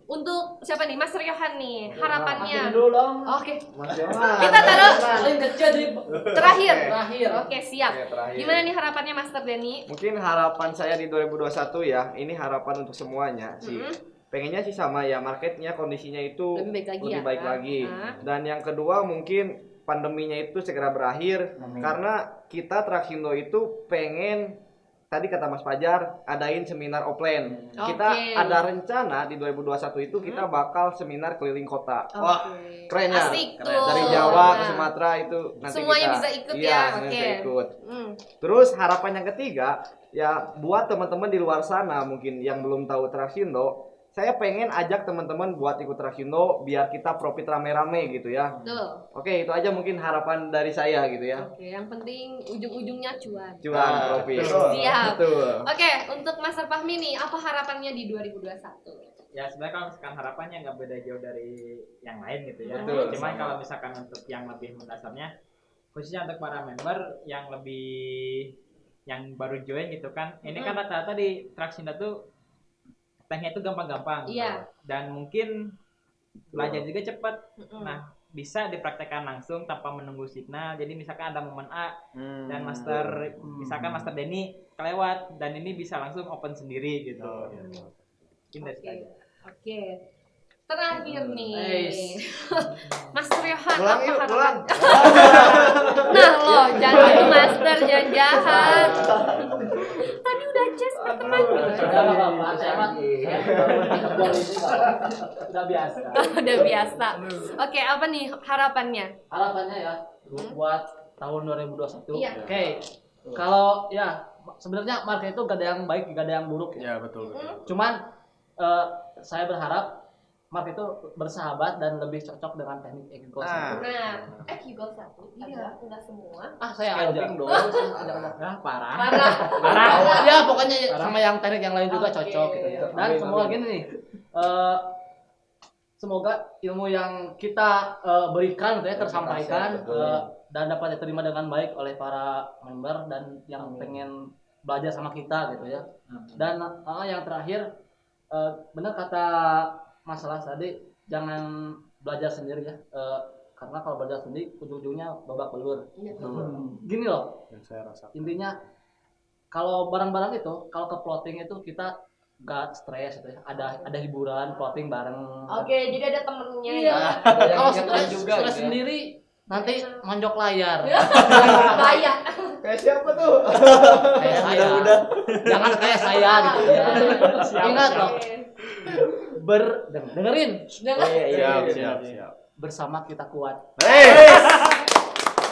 Untuk siapa nih? Master Yohan nih. Harapannya. dulu dong. Oke. Mas Yohan. Kita taruh Paling kecil dari terakhir. Terakhir. Oke, siap. Oke, terakhir. Gimana nih harapannya Master Denny? Mungkin harapan saya di 2021 ya, ini harapan untuk semuanya sih. Pengennya sih sama ya, marketnya kondisinya itu Lebih baik lagi lebih ya, baik kan? lagi. Ah. Dan yang kedua mungkin pandeminya itu segera berakhir. Karena kita Traxindo itu pengen tadi kata Mas Fajar adain seminar offline. Kita ada rencana di 2021 itu kita bakal seminar keliling kota. Wah, keren ya. Asik tuh. Dari Jawa ke Nah. Sumatera itu nanti Semuanya kita bisa ikut iya, ya. semuanya Oke. bisa ikut. Terus harapan yang ketiga ya buat teman-teman di luar sana mungkin yang belum tahu Traxindo, saya pengen ajak teman-teman buat ikut Traxindo biar kita profit rame-rame gitu ya. Betul. Oke, itu aja mungkin harapan dari saya gitu ya. Oke, yang penting ujung-ujungnya cuan. Cuan, profit. Siap. Betul. Oke, untuk Master Fahmi nih, apa harapannya di 2021? Ya sebenarnya kalau misalkan harapannya nggak beda jauh dari yang lain gitu ya. Betul, Cuman sama. kalau misalkan untuk yang lebih mendasarnya, khususnya untuk para member yang baru join gitu kan. Ini kan rata-rata di Traxindo tuh tekniknya itu gampang-gampang. Iya. Dan mungkin belajar juga cepat. Nah, bisa dipraktekkan langsung tanpa menunggu signal. Jadi misalkan ada momen A dan misalkan Master Denny kelewat dan ini bisa langsung open sendiri gitu. Mungkin dari situ aja. Oke. Terakhir nih. Eish. Master Yohan, Pulang apa yuk, harapan? Nah lo, jangan gitu Master, jangan jahat. Tadi udah chest ke teman. Udah biasa. Udah biasa. Oke, apa nih harapannya? Harapannya ya buat tahun 2021. Iya. Oke. Kalau ya sebenarnya market itu gak ada yang baik, gak ada yang buruk Ya, betul. Cuman saya berharap market itu bersahabat dan lebih cocok dengan teknik Equigo 1. Nah, Equigo 1. Iya, enggak semua. Saya aja. dong. Parah. Parah. Ya pokoknya sama yang teknik yang lain juga cocok gitu ya. Dan semoga gini nih. Semoga ilmu yang kita berikan gitu ya tersampaikan dan dapat diterima dengan baik oleh para member dan yang pengen belajar sama kita gitu ya. Dan yang terakhir benar kata masalah tadi, jangan belajar sendiri ya, karena kalau belajar sendiri ujung-ujungnya babak belur. Gini loh, Yang saya rasakan. intinya kalau barang-barang itu kalau ke plotting itu kita gak stres gitu ya, ada hiburan plotting bareng. Oke, jadi ada temennya Iya. ya. Kalau yang stres juga stres gitu ya. sendiri nanti monjok layar. Bahaya. Kayak siapa tuh? Kayak saya. Jangan kayak saya gitu ya. Ingat loh. Dengerin. Siap. Bersama kita kuat.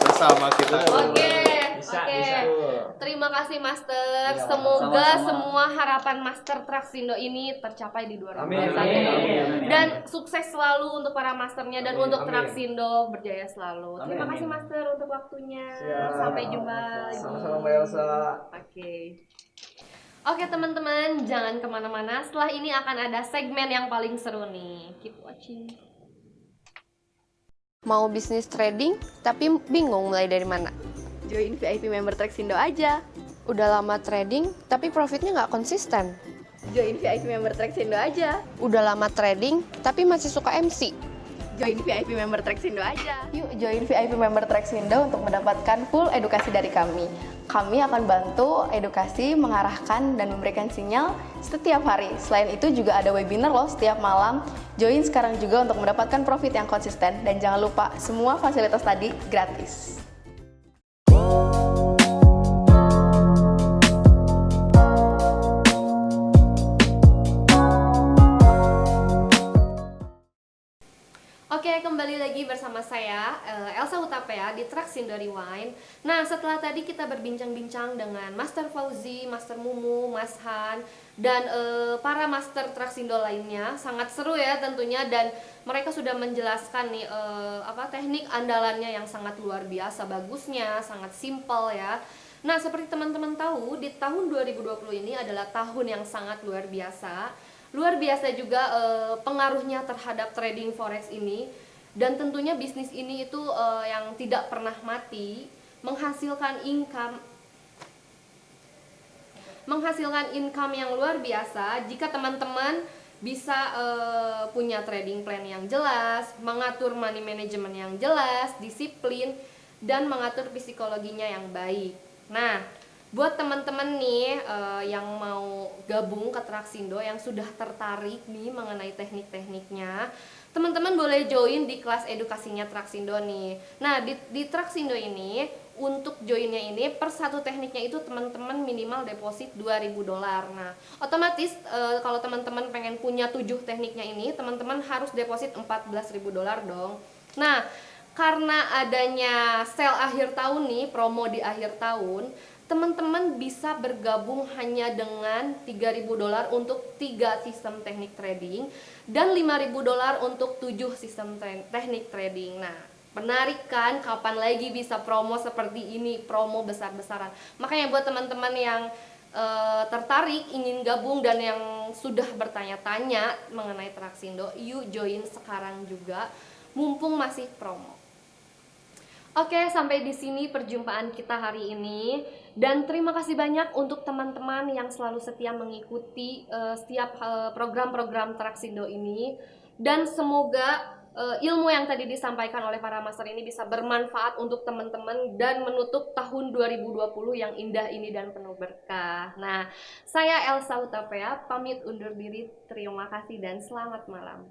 Bersama kita. Oke. Bisa. Terima kasih Master. Semoga semua harapan Master Traxindo ini tercapai di 2021. Dan sukses selalu untuk para masternya dan untuk Traxindo berjaya selalu. Terima kasih Master untuk waktunya. Sampai jumpa lagi. Sama-sama Mbak Elsa. Oke teman-teman, jangan kemana-mana. Setelah ini akan ada segmen yang paling seru nih. Keep watching. Mau bisnis trading tapi bingung mulai dari mana? Join VIP member Traxindo aja. Udah lama trading tapi profitnya nggak konsisten. Join VIP member Traxindo aja. Udah lama trading tapi masih suka MC. Join VIP member Traxindo aja. Yuk join VIP member Traxindo untuk mendapatkan full edukasi dari kami. Kami akan bantu edukasi, mengarahkan, dan memberikan sinyal setiap hari. Selain itu juga ada webinar loh setiap malam. Join sekarang juga untuk mendapatkan profit yang konsisten. Dan jangan lupa, semua fasilitas tadi gratis. Oke, kembali lagi bersama saya Elsa Hutapea di Traxindo Rewind. Nah, setelah tadi kita berbincang-bincang dengan Master Fauzi, Master Mumu, Mas Han, dan para Master Traxindo lainnya, sangat seru ya tentunya, dan mereka sudah menjelaskan nih teknik andalannya yang sangat luar biasa bagusnya, sangat simpel ya. Nah, seperti teman-teman tahu, di tahun 2020 ini adalah tahun yang sangat luar biasa. Luar biasa juga pengaruhnya terhadap trading forex ini, dan tentunya bisnis ini itu yang tidak pernah mati, menghasilkan income yang luar biasa jika teman-teman bisa punya trading plan yang jelas, mengatur money management yang jelas, disiplin, dan mengatur psikologinya yang baik. Nah, buat teman-teman nih yang mau gabung ke Traxindo, yang sudah tertarik nih mengenai teknik-tekniknya, teman-teman boleh join di kelas edukasinya Traxindo nih. Nah, di Traxindo ini, untuk joinnya ini per satu tekniknya itu teman-teman minimal deposit $2.000. Nah, otomatis kalau teman-teman pengen punya 7 tekniknya ini, teman-teman harus deposit $14.000 dong. Nah, karena adanya sale akhir tahun nih, promo di akhir tahun, teman-teman bisa bergabung hanya dengan $3.000 untuk 3 sistem teknik trading dan $5.000 untuk 7 sistem teknik trading. Nah, menarik kan? Kapan lagi bisa promo seperti ini, promo besar-besaran. Makanya buat teman-teman yang tertarik ingin gabung dan yang sudah bertanya-tanya mengenai Traxindo, yuk join sekarang juga mumpung masih promo. Oke, sampai di sini perjumpaan kita hari ini, dan terima kasih banyak untuk teman-teman yang selalu setia mengikuti setiap program-program Traxindo ini, dan semoga ilmu yang tadi disampaikan oleh para master ini bisa bermanfaat untuk teman-teman dan menutup tahun 2020 yang indah ini dan penuh berkah. Nah, saya Elsa Hutapea pamit undur diri. Terima kasih dan selamat malam.